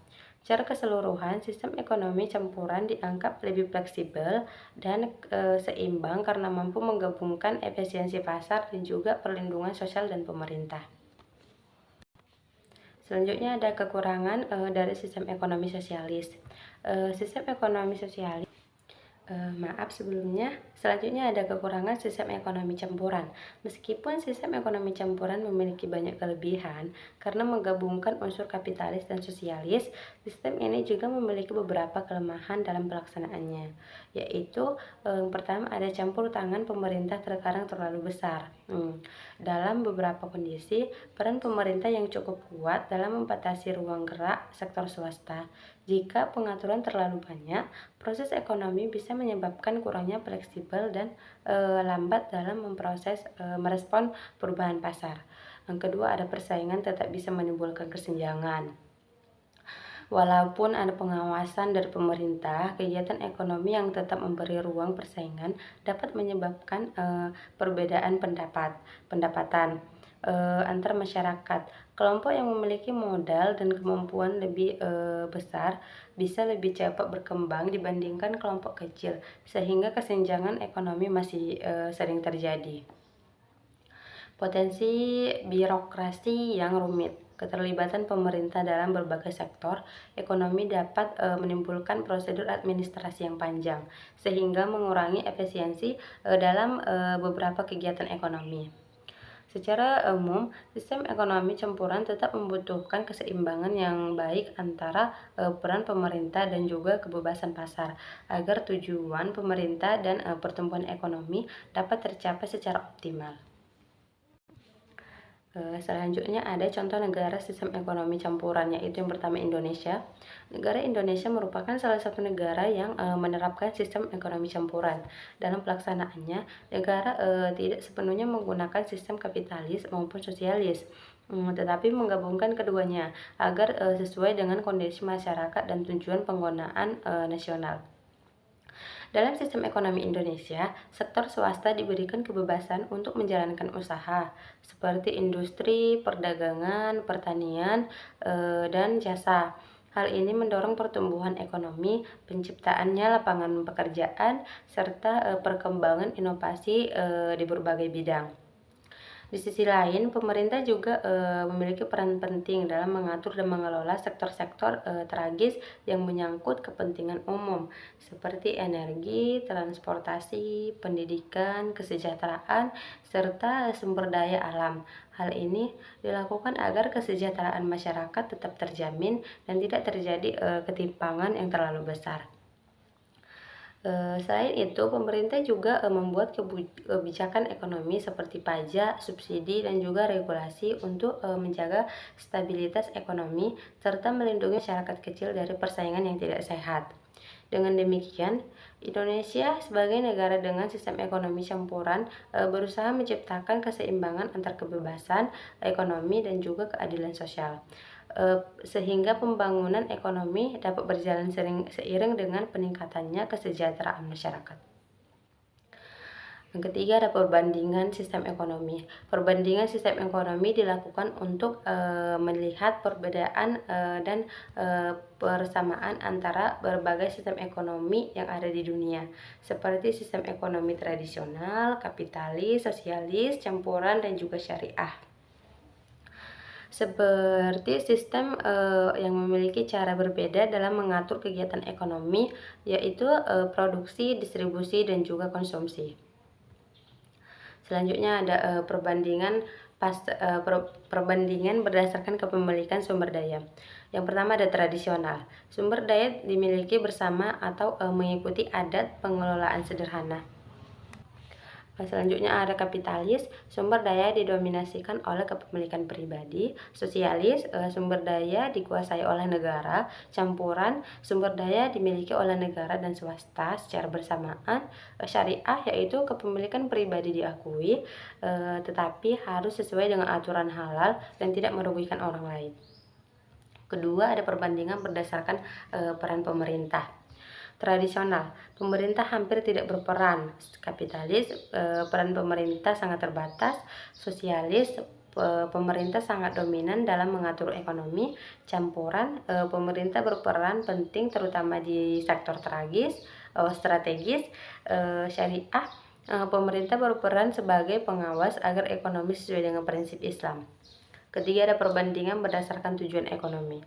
Secara keseluruhan, sistem ekonomi campuran dianggap lebih fleksibel dan seimbang karena mampu menggabungkan efisiensi pasar dan juga perlindungan sosial dan pemerintah. Selanjutnya ada kekurangan dari sistem ekonomi sosialis. Sistem ekonomi sosialis Maaf sebelumnya, selanjutnya ada kekurangan sistem ekonomi campuran. Meskipun sistem ekonomi campuran memiliki banyak kelebihan karena menggabungkan unsur kapitalis dan sosialis, sistem ini juga memiliki beberapa kelemahan dalam pelaksanaannya, yaitu yang pertama ada campur tangan pemerintah terkadang terlalu besar. Dalam beberapa kondisi, peran pemerintah yang cukup kuat dalam membatasi ruang gerak sektor swasta. Jika pengaturan terlalu banyak, proses ekonomi bisa menyebabkan kurangnya fleksibel dan lambat dalam merespon perubahan pasar. Yang kedua, ada persaingan tetap bisa menimbulkan kesenjangan. Walaupun ada pengawasan dari pemerintah, kegiatan ekonomi yang tetap memberi ruang persaingan dapat menyebabkan perbedaan pendapatan antar masyarakat. Kelompok yang memiliki modal dan kemampuan lebih besar bisa lebih cepat berkembang dibandingkan kelompok kecil, sehingga kesenjangan ekonomi masih sering terjadi. Potensi birokrasi yang rumit. Keterlibatan pemerintah dalam berbagai sektor ekonomi dapat menimbulkan prosedur administrasi yang panjang, sehingga mengurangi efisiensi dalam beberapa kegiatan ekonomi. Secara umum, sistem ekonomi campuran tetap membutuhkan keseimbangan yang baik antara peran pemerintah dan juga kebebasan pasar, agar tujuan pemerintah dan pertumbuhan ekonomi dapat tercapai secara optimal. Selanjutnya ada contoh negara sistem ekonomi campuran, yaitu yang pertama Indonesia. Negara Indonesia merupakan salah satu negara yang menerapkan sistem ekonomi campuran. Dalam pelaksanaannya, negara tidak sepenuhnya menggunakan sistem kapitalis maupun sosialis, tetapi menggabungkan keduanya agar sesuai dengan kondisi masyarakat dan tujuan penggunaan nasional. Dalam sistem ekonomi Indonesia, sektor swasta diberikan kebebasan untuk menjalankan usaha seperti industri, perdagangan, pertanian, dan jasa. Hal ini mendorong pertumbuhan ekonomi, penciptaannya lapangan pekerjaan, serta perkembangan inovasi di berbagai bidang. Di sisi lain, pemerintah juga memiliki peran penting dalam mengatur dan mengelola sektor-sektor tragis yang menyangkut kepentingan umum, seperti energi, transportasi, pendidikan, kesejahteraan, serta sumber daya alam. Hal ini dilakukan agar kesejahteraan masyarakat tetap terjamin dan tidak terjadi ketimpangan yang terlalu besar. Selain itu, pemerintah juga membuat kebijakan ekonomi seperti pajak, subsidi, dan juga regulasi untuk menjaga stabilitas ekonomi serta melindungi masyarakat kecil dari persaingan yang tidak sehat. Dengan demikian, Indonesia sebagai negara dengan sistem ekonomi campuran berusaha menciptakan keseimbangan antar kebebasan ekonomi dan juga keadilan sosial, sehingga pembangunan ekonomi dapat berjalan seiring dengan peningkatannya kesejahteraan masyarakat. Yang ketiga ada perbandingan sistem ekonomi. Perbandingan sistem ekonomi dilakukan untuk melihat perbedaan dan persamaan antara berbagai sistem ekonomi yang ada di dunia, seperti sistem ekonomi tradisional, kapitalis, sosialis, campuran, dan juga syariah. Seperti sistem yang memiliki cara berbeda dalam mengatur kegiatan ekonomi, yaitu produksi, distribusi, dan juga konsumsi. Selanjutnya ada perbandingan berdasarkan kepemilikan sumber daya. Yang pertama ada tradisional. Sumber daya dimiliki bersama atau mengikuti adat pengelolaan sederhana. Selanjutnya ada kapitalis, sumber daya didominasikan oleh kepemilikan pribadi. Sosialis, sumber daya dikuasai oleh negara. Campuran, sumber daya dimiliki oleh negara dan swasta secara bersamaan. Syariah, yaitu kepemilikan pribadi diakui, tetapi harus sesuai dengan aturan halal dan tidak merugikan orang lain. Kedua, ada perbandingan berdasarkan peran pemerintah. Tradisional, pemerintah hampir tidak berperan. Kapitalis, peran pemerintah sangat terbatas. Sosialis, pemerintah sangat dominan dalam mengatur ekonomi. Campuran, pemerintah berperan penting terutama di sektor strategis. Syariah, pemerintah berperan sebagai pengawas agar ekonomi sesuai dengan prinsip Islam. Ketiga, ada perbandingan berdasarkan tujuan ekonomi.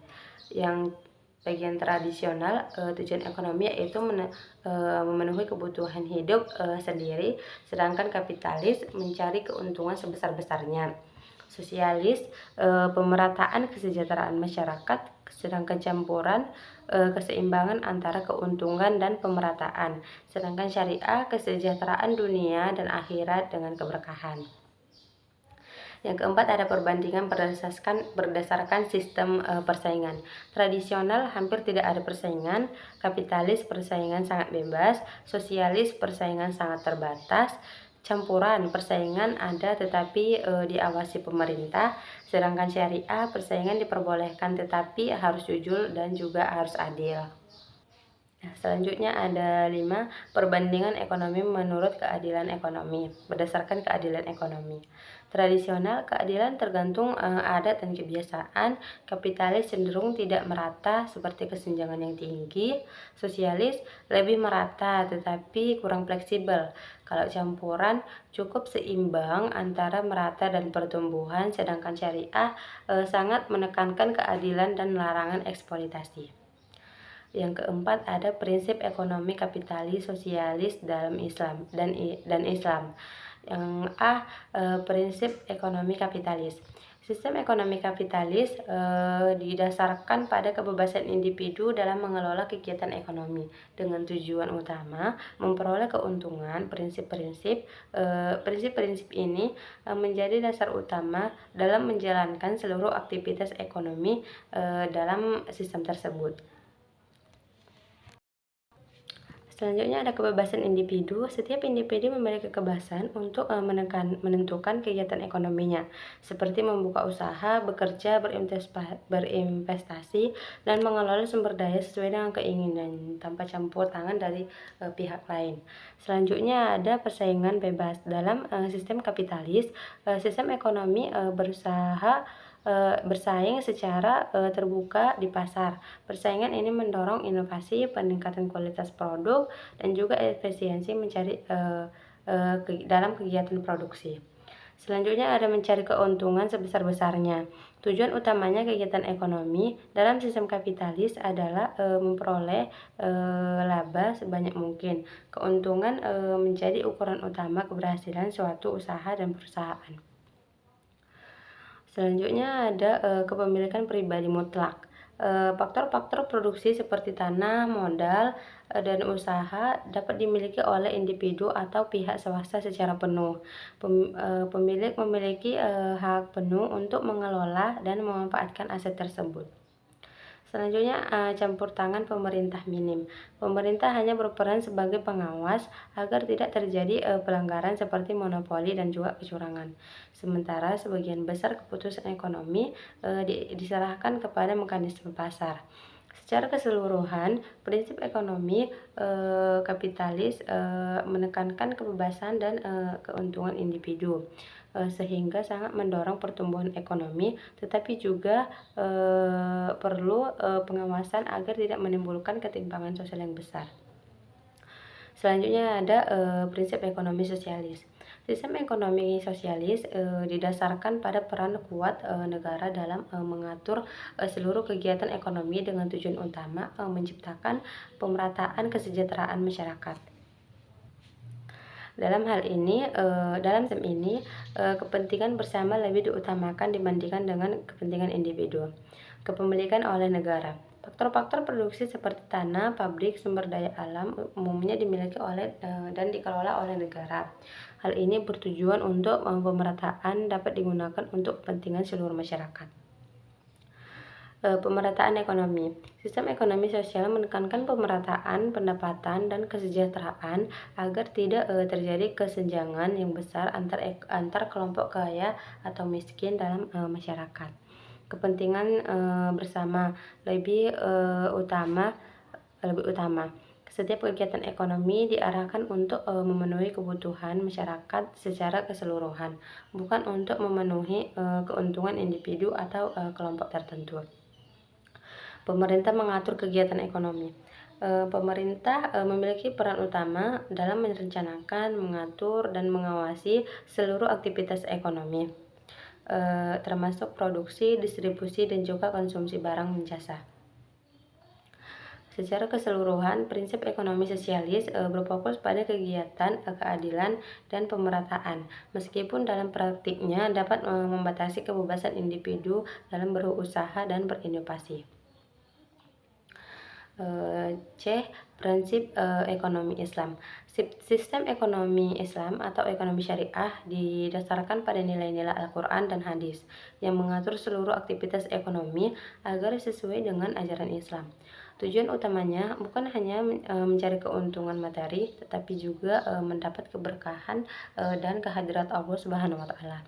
Yang bagian tradisional, tujuan ekonomi yaitu memenuhi kebutuhan hidup sendiri, sedangkan kapitalis mencari keuntungan sebesar-besarnya. Sosialis, pemerataan kesejahteraan masyarakat, sedangkan campuran, keseimbangan antara keuntungan dan pemerataan, sedangkan syariah, kesejahteraan dunia dan akhirat dengan keberkahan. Yang keempat, ada perbandingan berdasarkan sistem persaingan. Tradisional hampir tidak ada persaingan, kapitalis persaingan sangat bebas, sosialis persaingan sangat terbatas, campuran persaingan ada tetapi diawasi pemerintah, sedangkan syariah persaingan diperbolehkan tetapi harus jujur dan juga harus adil. Nah, selanjutnya ada 5, perbandingan ekonomi menurut keadilan ekonomi, berdasarkan keadilan ekonomi. Tradisional, keadilan tergantung adat dan kebiasaan. Kapitalis cenderung tidak merata seperti kesenjangan yang tinggi. Sosialis lebih merata tetapi kurang fleksibel. Kalau campuran cukup seimbang antara merata dan pertumbuhan, sedangkan syariah sangat menekankan keadilan dan larangan eksploitasi. Yang keempat, ada prinsip ekonomi kapitalis sosialis dalam Islam dan Islam. Yang A, prinsip ekonomi kapitalis. Sistem ekonomi kapitalis didasarkan pada kebebasan individu dalam mengelola kegiatan ekonomi dengan tujuan utama memperoleh keuntungan. Prinsip-prinsip ini menjadi dasar utama dalam menjalankan seluruh aktivitas ekonomi dalam sistem tersebut. Selanjutnya ada kebebasan individu. Setiap individu memiliki kebebasan untuk menentukan kegiatan ekonominya, seperti membuka usaha, bekerja, berinvestasi, dan mengelola sumber daya sesuai dengan keinginan tanpa campur tangan dari pihak lain. Selanjutnya ada persaingan bebas. Dalam sistem kapitalis, sistem ekonomi bersaing secara terbuka di pasar. Persaingan ini mendorong inovasi, peningkatan kualitas produk, dan juga efisiensi dalam kegiatan produksi. Selanjutnya ada mencari keuntungan sebesar-besarnya. Tujuan utamanya kegiatan ekonomi dalam sistem kapitalis adalah memperoleh laba sebanyak mungkin. Keuntungan menjadi ukuran utama keberhasilan suatu usaha dan perusahaan. Selanjutnya ada kepemilikan pribadi mutlak. Faktor-faktor produksi seperti tanah, modal, dan usaha dapat dimiliki oleh individu atau pihak swasta secara penuh. Pemilik memiliki hak penuh untuk mengelola dan memanfaatkan aset tersebut. Selanjutnya, campur tangan pemerintah minim. Pemerintah hanya berperan sebagai pengawas agar tidak terjadi pelanggaran seperti monopoli dan juga kecurangan. Sementara sebagian besar keputusan ekonomi diserahkan kepada mekanisme pasar. Secara keseluruhan, prinsip ekonomi kapitalis menekankan kebebasan dan keuntungan individu, sehingga sangat mendorong pertumbuhan ekonomi, tetapi juga perlu pengawasan agar tidak menimbulkan ketimpangan sosial yang besar. Selanjutnya ada prinsip ekonomi sosialis. Sistem ekonomi sosialis didasarkan pada peran kuat negara dalam mengatur seluruh kegiatan ekonomi dengan tujuan utama menciptakan pemerataan kesejahteraan masyarakat. Dalam sistem ini, kepentingan bersama lebih diutamakan dibandingkan dengan kepentingan individu. Kepemilikan oleh negara. Faktor-faktor produksi seperti tanah, pabrik, sumber daya alam umumnya dimiliki oleh dan dikelola oleh negara. Hal ini bertujuan untuk pemerataan dapat digunakan untuk kepentingan seluruh masyarakat. Pemerataan ekonomi. Sistem ekonomi sosial menekankan pemerataan pendapatan dan kesejahteraan agar tidak terjadi kesenjangan yang besar antar kelompok kaya atau miskin dalam masyarakat. Kepentingan bersama lebih utama. Setiap kegiatan ekonomi diarahkan untuk memenuhi kebutuhan masyarakat secara keseluruhan, bukan untuk memenuhi keuntungan individu atau kelompok tertentu. Pemerintah mengatur kegiatan ekonomi. Pemerintah memiliki peran utama dalam merencanakan, mengatur, dan mengawasi seluruh aktivitas ekonomi, termasuk produksi, distribusi, dan juga konsumsi barang dan jasa. Secara keseluruhan, prinsip ekonomi sosialis berfokus pada kegiatan, keadilan, dan pemerataan, meskipun dalam praktiknya dapat membatasi kebebasan individu dalam berusaha dan berinovasi. C. Prinsip ekonomi Islam. Sistem ekonomi Islam atau ekonomi syariah didasarkan pada nilai-nilai Al-Quran dan hadis yang mengatur seluruh aktivitas ekonomi agar sesuai dengan ajaran Islam. Tujuan utamanya bukan hanya mencari keuntungan materi, tetapi juga mendapat keberkahan dan kehadirat Allah Subhanahu wa Ta'ala.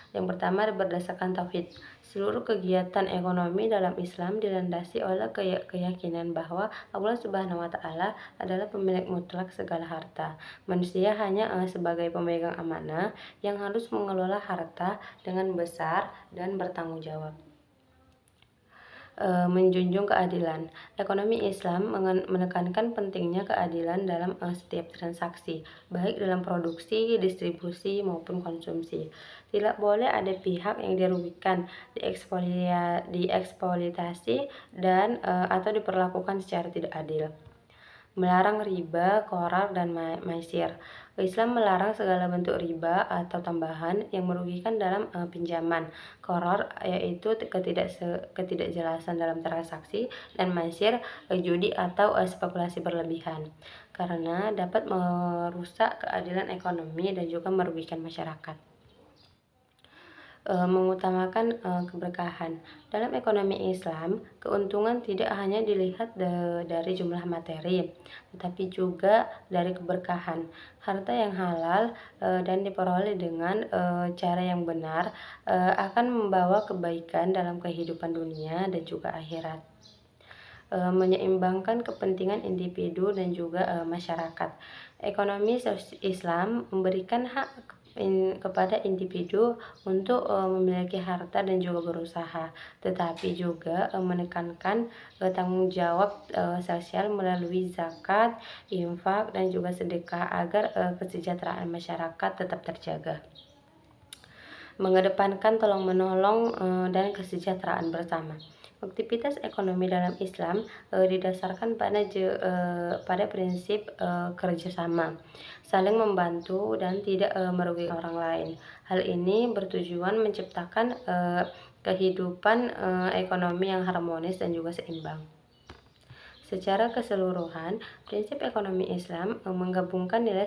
Yang pertama, berdasarkan tauhid. Seluruh kegiatan ekonomi dalam Islam dilandasi oleh keyakinan bahwa Allah Subhanahu wa Ta'ala adalah pemilik mutlak segala harta. Manusia hanya sebagai pemegang amanah yang harus mengelola harta dengan besar dan bertanggung jawab. Menjunjung keadilan. Ekonomi Islam menekankan pentingnya keadilan dalam setiap transaksi, baik dalam produksi, distribusi, maupun konsumsi. Tidak boleh ada pihak yang dirugikan, dieksploitasi, dan atau diperlakukan secara tidak adil. Melarang riba, korar, dan maisir. Islam melarang segala bentuk riba atau tambahan yang merugikan dalam pinjaman. Korar yaitu ketidakjelasan dalam transaksi, dan maisir judi atau spekulasi berlebihan, karena dapat merusak keadilan ekonomi dan juga merugikan masyarakat. Mengutamakan keberkahan. Dalam ekonomi Islam, keuntungan tidak hanya dilihat dari jumlah materi, tetapi juga dari keberkahan. Harta yang halal dan diperoleh dengan cara yang benar akan membawa kebaikan dalam kehidupan dunia dan juga akhirat. Menyeimbangkan kepentingan individu dan juga masyarakat. Ekonomi Islam memberikan hak kepada individu untuk memiliki harta dan juga berusaha, tetapi juga menekankan tanggung jawab sosial melalui zakat, infak, dan juga sedekah agar kesejahteraan masyarakat tetap terjaga. Mengedepankan tolong-menolong dan kesejahteraan bersama. Aktivitas ekonomi dalam Islam didasarkan pada prinsip kerjasama, saling membantu, dan tidak merugikan orang lain. Hal ini bertujuan menciptakan kehidupan ekonomi yang harmonis dan juga seimbang. Secara keseluruhan, prinsip ekonomi Islam menggabungkan nilai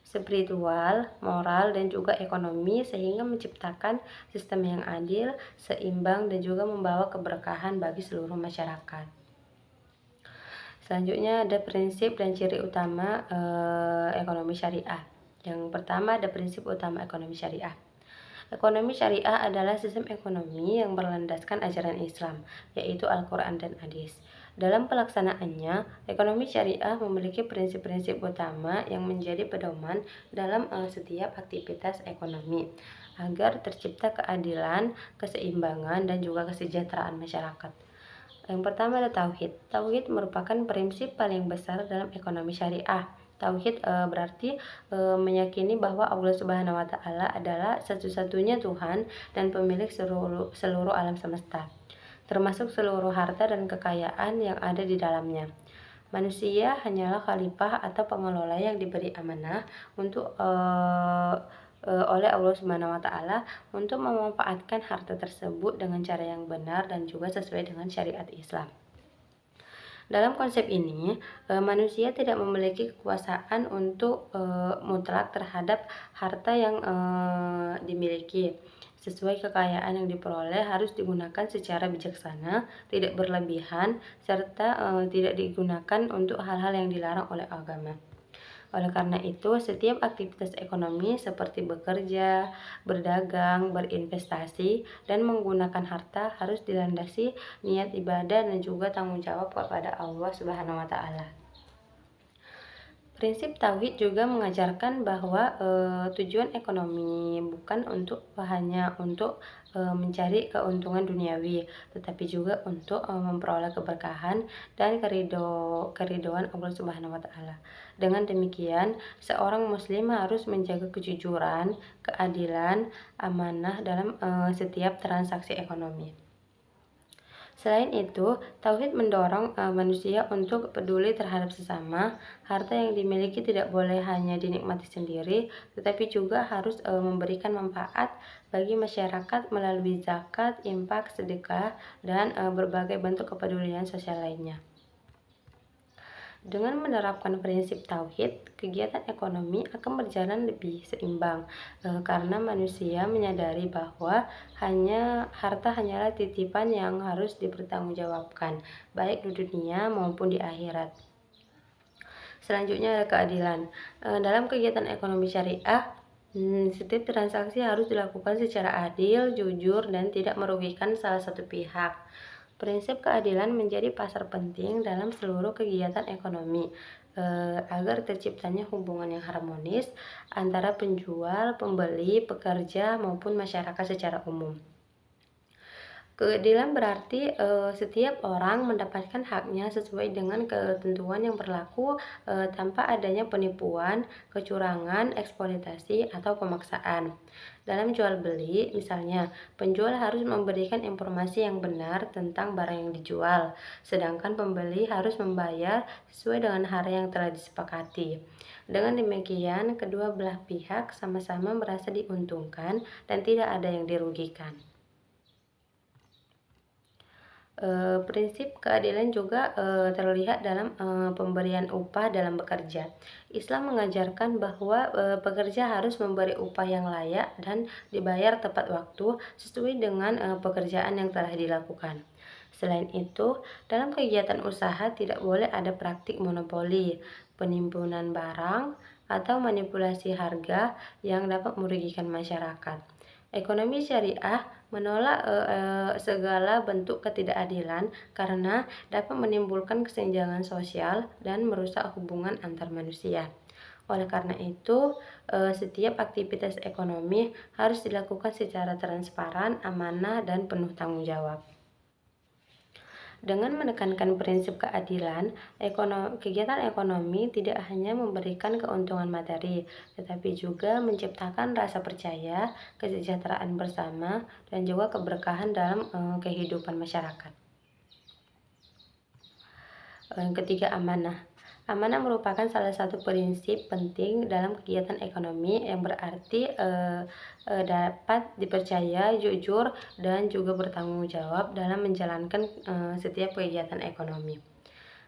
spiritual, moral, dan juga ekonomi sehingga menciptakan sistem yang adil, seimbang, dan juga membawa keberkahan bagi seluruh masyarakat. Selanjutnya ada prinsip dan ciri utama ekonomi syariah. Yang pertama ada prinsip utama ekonomi syariah. Ekonomi syariah adalah sistem ekonomi yang berlandaskan ajaran Islam, yaitu Al-Quran dan hadis. Dalam pelaksanaannya, ekonomi syariah memiliki prinsip-prinsip utama yang menjadi pedoman dalam setiap aktivitas ekonomi, agar tercipta keadilan, keseimbangan, dan juga kesejahteraan masyarakat. Yang pertama ada tauhid. Tauhid merupakan prinsip paling besar dalam ekonomi syariah. Tauhid berarti meyakini bahwa Allah Subhanahu wa Ta'ala adalah satu-satunya Tuhan dan pemilik seluruh alam semesta, termasuk seluruh harta dan kekayaan yang ada di dalamnya. Manusia hanyalah khalifah atau pengelola yang diberi amanah untuk oleh Allah Subhanahu wa Ta'ala untuk memanfaatkan harta tersebut dengan cara yang benar dan juga sesuai dengan syariat Islam. Dalam konsep ini, manusia tidak memiliki kekuasaan untuk mutlak terhadap harta yang dimiliki. Sesuai kekayaan yang diperoleh harus digunakan secara bijaksana, tidak berlebihan, serta tidak digunakan untuk hal-hal yang dilarang oleh agama. Oleh karena itu, setiap aktivitas ekonomi seperti bekerja, berdagang, berinvestasi, dan menggunakan harta harus dilandasi niat ibadah dan juga tanggung jawab kepada Allah Subhanahu wa Ta'ala. Prinsip tauhid juga mengajarkan bahwa tujuan ekonomi bukan hanya untuk mencari keuntungan duniawi, tetapi juga untuk memperoleh keberkahan dan keridoan Allah Subhanahu wa Ta'ala. Dengan demikian, seorang muslim harus menjaga kejujuran, keadilan, amanah dalam setiap transaksi ekonomi. Selain itu, tauhid mendorong manusia untuk peduli terhadap sesama. Harta yang dimiliki tidak boleh hanya dinikmati sendiri, tetapi juga harus memberikan manfaat bagi masyarakat melalui zakat, infak, sedekah, dan berbagai bentuk kepedulian sosial lainnya. Dengan menerapkan prinsip tauhid, kegiatan ekonomi akan berjalan lebih seimbang karena manusia menyadari bahwa harta hanyalah titipan yang harus dipertanggungjawabkan, baik di dunia maupun di akhirat. Selanjutnya ada keadilan. Dalam kegiatan ekonomi syariah, setiap transaksi harus dilakukan secara adil, jujur, dan tidak merugikan salah satu pihak. Prinsip keadilan menjadi pasar penting dalam seluruh kegiatan ekonomi agar terciptanya hubungan yang harmonis antara penjual, pembeli, pekerja, maupun masyarakat secara umum. Keadilan berarti setiap orang mendapatkan haknya sesuai dengan ketentuan yang berlaku tanpa adanya penipuan, kecurangan, eksploitasi, atau pemaksaan. Dalam jual beli, misalnya, penjual harus memberikan informasi yang benar tentang barang yang dijual, sedangkan pembeli harus membayar sesuai dengan harga yang telah disepakati. Dengan demikian, kedua belah pihak sama-sama merasa diuntungkan dan tidak ada yang dirugikan. Prinsip keadilan juga terlihat dalam pemberian upah dalam bekerja. Islam mengajarkan bahwa pekerja harus memberi upah yang layak dan dibayar tepat waktu sesuai dengan pekerjaan yang telah dilakukan. Selain itu, dalam kegiatan usaha tidak boleh ada praktik monopoli, penimbunan barang, atau manipulasi harga yang dapat merugikan masyarakat. Ekonomi syariah menolak segala bentuk ketidakadilan karena dapat menimbulkan kesenjangan sosial dan merusak hubungan antar manusia. Oleh karena itu, setiap aktivitas ekonomi harus dilakukan secara transparan, amanah, dan penuh tanggung jawab. Dengan menekankan prinsip keadilan, kegiatan ekonomi tidak hanya memberikan keuntungan materi, tetapi juga menciptakan rasa percaya, kesejahteraan bersama, dan juga keberkahan dalam kehidupan masyarakat. Yang ketiga, amanah. Amanah merupakan salah satu prinsip penting dalam kegiatan ekonomi yang berarti dapat dipercaya, jujur, dan juga bertanggung jawab dalam menjalankan setiap kegiatan ekonomi.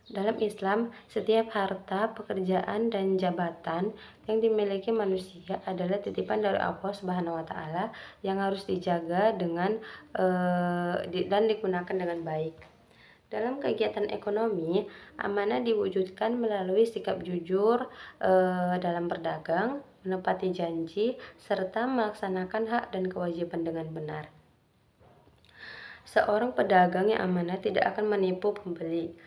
Dalam Islam, setiap harta, pekerjaan, dan jabatan yang dimiliki manusia adalah titipan dari Allah Subhanahu wa Ta'ala yang harus dijaga dan digunakan dengan baik. Dalam kegiatan ekonomi, amanah diwujudkan melalui sikap jujur dalam berdagang, menepati janji, serta melaksanakan hak dan kewajiban dengan benar. Seorang pedagang yang amanah tidak akan menipu pembeli,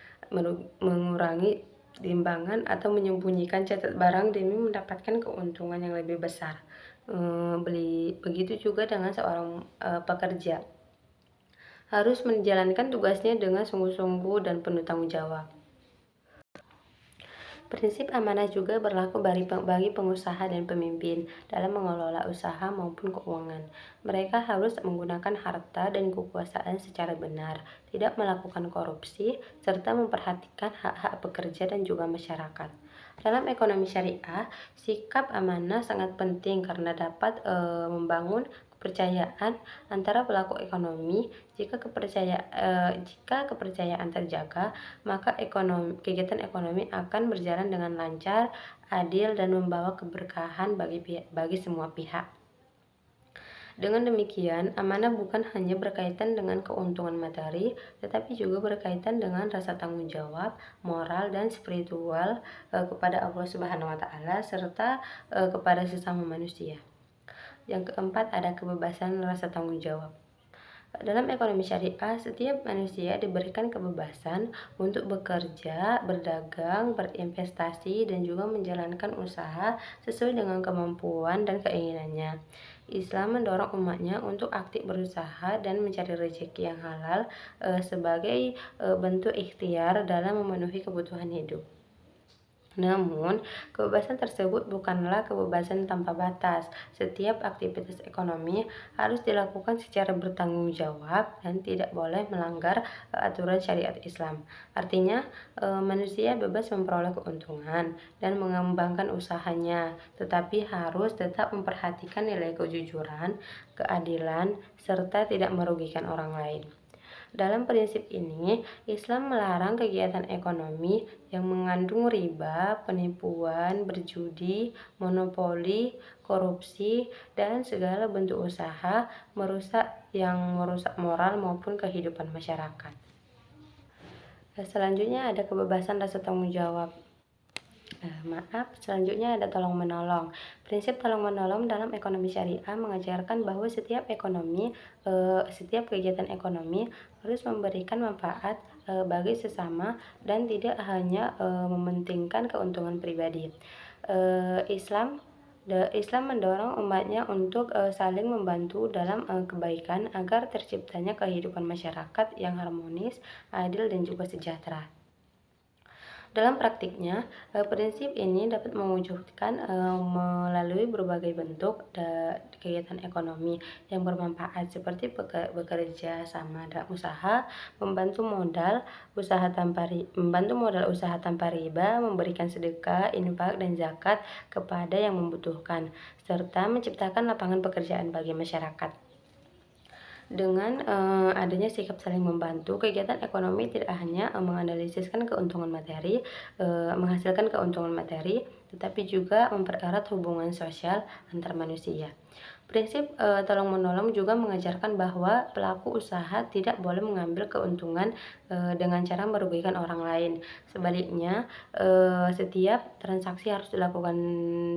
mengurangi timbangan, atau menyembunyikan catat barang demi mendapatkan keuntungan yang lebih besar. Begitu juga dengan seorang pekerja. Harus menjalankan tugasnya dengan sungguh-sungguh dan penuh tanggung jawab. Prinsip amanah juga berlaku bagi pengusaha dan pemimpin dalam mengelola usaha maupun keuangan. Mereka harus menggunakan harta dan kekuasaan secara benar, tidak melakukan korupsi, serta memperhatikan hak-hak pekerja dan juga masyarakat. Dalam ekonomi syariah, sikap amanah sangat penting karena dapat membangun kepercayaan antara pelaku ekonomi. Jika kepercayaan terjaga, maka kegiatan ekonomi akan berjalan dengan lancar, adil, dan membawa keberkahan bagi semua pihak. Dengan demikian, amanah bukan hanya berkaitan dengan keuntungan materi, tetapi juga berkaitan dengan rasa tanggung jawab, moral, dan spiritual kepada Allah Subhanahu wa Ta'ala serta kepada sesama manusia. Yang keempat, ada kebebasan rasa tanggung jawab. Dalam ekonomi syariah, setiap manusia diberikan kebebasan untuk bekerja, berdagang, berinvestasi, dan juga menjalankan usaha sesuai dengan kemampuan dan keinginannya. Islam mendorong umatnya untuk aktif berusaha dan mencari rezeki yang halal sebagai bentuk ikhtiar dalam memenuhi kebutuhan hidup. Namun, kebebasan tersebut bukanlah kebebasan tanpa batas. Setiap aktivitas ekonomi harus dilakukan secara bertanggung jawab dan tidak boleh melanggar aturan syariat Islam. Artinya, manusia bebas memperoleh keuntungan dan mengembangkan usahanya, tetapi harus tetap memperhatikan nilai kejujuran, keadilan, serta tidak merugikan orang lain. Dalam prinsip ini, Islam melarang kegiatan ekonomi yang mengandung riba, penipuan, berjudi, monopoli, korupsi, dan segala bentuk usaha yang merusak moral maupun kehidupan masyarakat. Selanjutnya ada kebebasan rasa tanggung jawab. Selanjutnya ada tolong-menolong. Prinsip tolong-menolong dalam ekonomi syariah mengajarkan bahwa setiap kegiatan ekonomi harus memberikan manfaat bagi sesama dan tidak hanya mementingkan keuntungan pribadi. Islam mendorong umatnya untuk saling membantu dalam kebaikan agar terciptanya kehidupan masyarakat yang harmonis, adil, dan juga sejahtera. Dalam praktiknya, prinsip ini dapat mewujudkan melalui berbagai bentuk kegiatan ekonomi yang bermanfaat seperti bekerja sama dalam usaha, membantu modal usaha tanpa riba, memberikan sedekah, infak, dan zakat kepada yang membutuhkan, serta menciptakan lapangan pekerjaan bagi masyarakat. Dengan adanya sikap saling membantu, kegiatan ekonomi tidak hanya menghasilkan keuntungan materi, tetapi juga mempererat hubungan sosial antar manusia. Prinsip tolong-menolong juga mengajarkan bahwa pelaku usaha tidak boleh mengambil keuntungan dengan cara merugikan orang lain. Sebaliknya, setiap transaksi harus dilakukan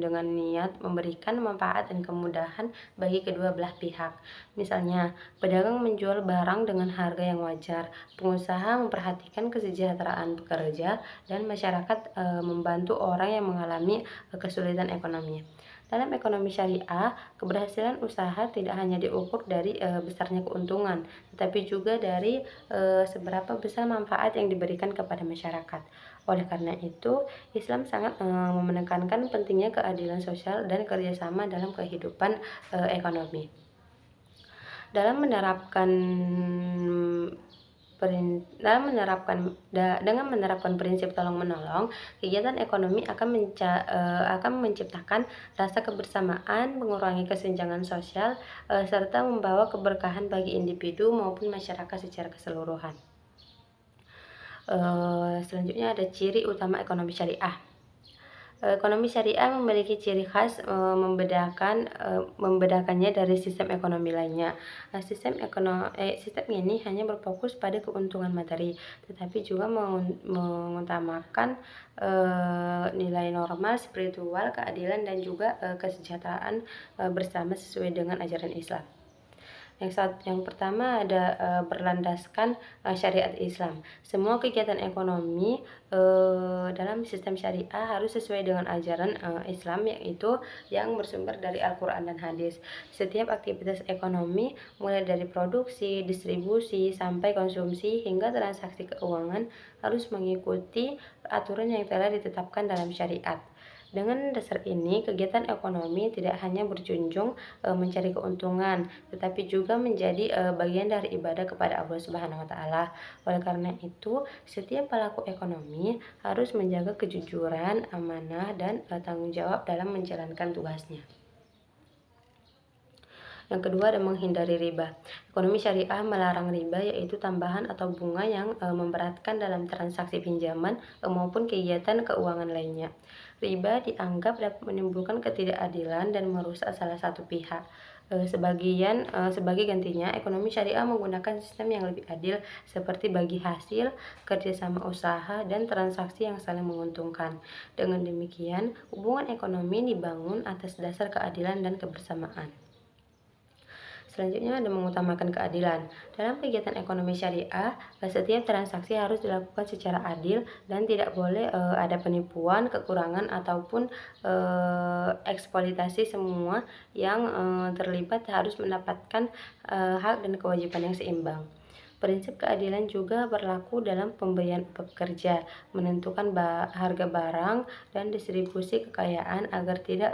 dengan niat memberikan manfaat dan kemudahan bagi kedua belah pihak. Misalnya, pedagang menjual barang dengan harga yang wajar, pengusaha memperhatikan kesejahteraan pekerja, dan masyarakat membantu orang yang mengalami kesulitan ekonomi. Dalam ekonomi syariah, keberhasilan usaha tidak hanya diukur dari besarnya keuntungan, tetapi juga dari seberapa besar manfaat yang diberikan kepada masyarakat. Oleh karena itu, Islam sangat menekankan pentingnya keadilan sosial dan kerjasama dalam kehidupan ekonomi. Dengan menerapkan prinsip tolong-menolong, kegiatan ekonomi akan menciptakan rasa kebersamaan, mengurangi kesenjangan sosial, serta membawa keberkahan bagi individu maupun masyarakat secara keseluruhan. Selanjutnya ada ciri utama ekonomi syariah. Ekonomi syariah memiliki ciri khas membedakannya dari sistem ekonomi lainnya. Sistem ini hanya berfokus pada keuntungan materi, tetapi juga mengutamakan nilai normal, spiritual, keadilan, dan juga kesejahteraan bersama sesuai dengan ajaran Islam. Yang pertama ada berlandaskan syariat Islam. Semua kegiatan ekonomi dalam sistem syariah harus sesuai dengan ajaran Islam, yaitu yang bersumber dari Al-Quran dan Hadis. Setiap aktivitas ekonomi, mulai dari produksi, distribusi, sampai konsumsi hingga transaksi keuangan, harus mengikuti aturan yang telah ditetapkan dalam syariat. Dengan dasar ini, kegiatan ekonomi tidak hanya berjunjung mencari keuntungan, tetapi juga menjadi bagian dari ibadah kepada Allah Subhanahu wa Ta'ala. Oleh karena itu, setiap pelaku ekonomi harus menjaga kejujuran, amanah, dan tanggung jawab dalam menjalankan tugasnya. Yang kedua ada menghindari riba. Ekonomi syariah melarang riba, yaitu tambahan atau bunga yang memberatkan dalam transaksi pinjaman maupun kegiatan keuangan lainnya. Riba dianggap dapat menimbulkan ketidakadilan dan merusak salah satu pihak. Sebagai gantinya, ekonomi syariah menggunakan sistem yang lebih adil seperti bagi hasil, kerjasama usaha, dan transaksi yang saling menguntungkan. Dengan demikian, hubungan ekonomi dibangun atas dasar keadilan dan kebersamaan. Selanjutnya ada mengutamakan keadilan. Dalam kegiatan ekonomi syariah, setiap transaksi harus dilakukan secara adil dan tidak boleh ada penipuan, kekurangan ataupun eksploitasi. Semua yang terlibat harus mendapatkan hak dan kewajiban yang seimbang. Prinsip keadilan juga berlaku dalam pemberian pekerja, menentukan harga barang dan distribusi kekayaan agar tidak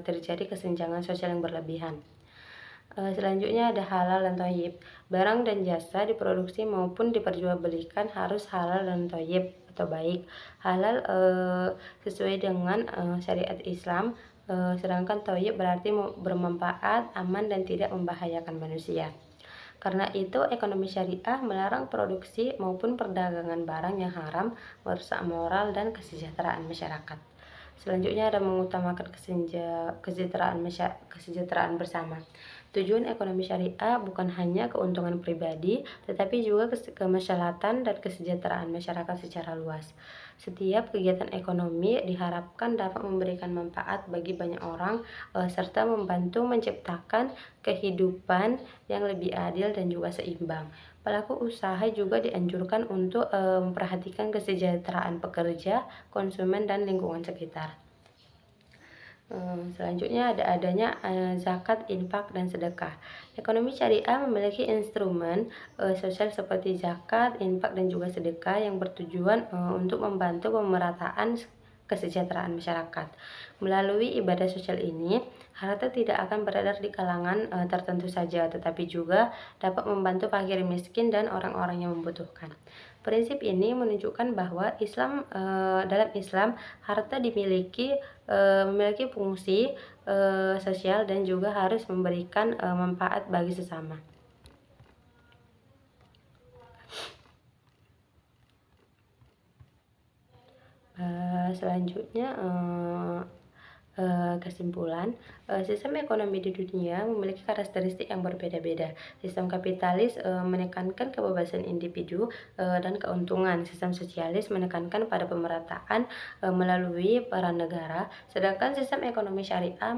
terjadi kesenjangan sosial yang berlebihan. Selanjutnya ada halal dan thayyib. Barang dan jasa diproduksi maupun diperjualbelikan harus halal dan thayyib atau baik. Halal sesuai dengan syariat Islam, sedangkan thayyib berarti bermanfaat, aman, dan tidak membahayakan manusia. Karena itu, ekonomi syariah melarang produksi maupun perdagangan barang yang haram, merusak moral dan kesejahteraan masyarakat. Selanjutnya ada mengutamakan kesejahteraan bersama. Tujuan ekonomi syariah bukan hanya keuntungan pribadi, tetapi juga kemaslahatan dan kesejahteraan masyarakat secara luas. Setiap kegiatan ekonomi diharapkan dapat memberikan manfaat bagi banyak orang, serta membantu menciptakan kehidupan yang lebih adil dan juga seimbang. Pelaku usaha juga dianjurkan untuk memperhatikan kesejahteraan pekerja, konsumen, dan lingkungan sekitar. Selanjutnya adanya zakat, infak, dan sedekah. Ekonomi syariah memiliki instrumen sosial seperti zakat, infak, dan juga sedekah yang bertujuan untuk membantu pemerataan kesejahteraan masyarakat. Melalui ibadah sosial ini, harta tidak akan beredar di kalangan tertentu saja, tetapi juga dapat membantu fakir miskin dan orang-orang yang membutuhkan. Prinsip ini menunjukkan bahwa dalam Islam harta memiliki fungsi sosial dan juga harus memberikan manfaat bagi sesama. Selanjutnya kesimpulan, sistem ekonomi di dunia memiliki karakteristik yang berbeda-beda. Sistem kapitalis menekankan kebebasan individu dan keuntungan. Sistem sosialis menekankan pada pemerataan melalui peran negara, sedangkan sistem ekonomi syariah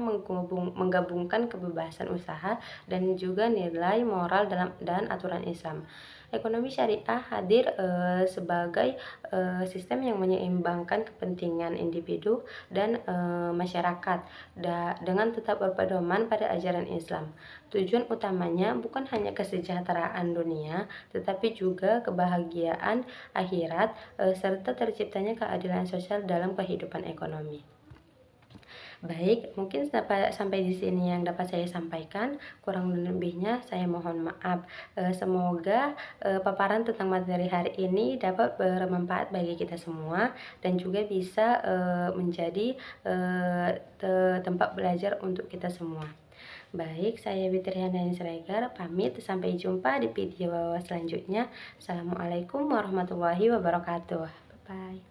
menggabungkan kebebasan usaha dan juga nilai moral dan aturan Islam. Ekonomi syariah hadir sebagai sistem yang menyeimbangkan kepentingan individu dan masyarakat dengan tetap berpedoman pada ajaran Islam. Tujuan utamanya bukan hanya kesejahteraan dunia, tetapi juga kebahagiaan akhirat serta terciptanya keadilan sosial dalam kehidupan ekonomi. Baik, mungkin sampai di sini yang dapat saya sampaikan. Kurang lebihnya saya mohon maaf. Semoga paparan tentang materi hari ini dapat bermanfaat bagi kita semua dan juga bisa menjadi tempat belajar untuk kita semua. Baik, saya Fitriana Siregar pamit. Sampai jumpa di video selanjutnya. Assalamualaikum warahmatullahi wabarakatuh. Bye-bye.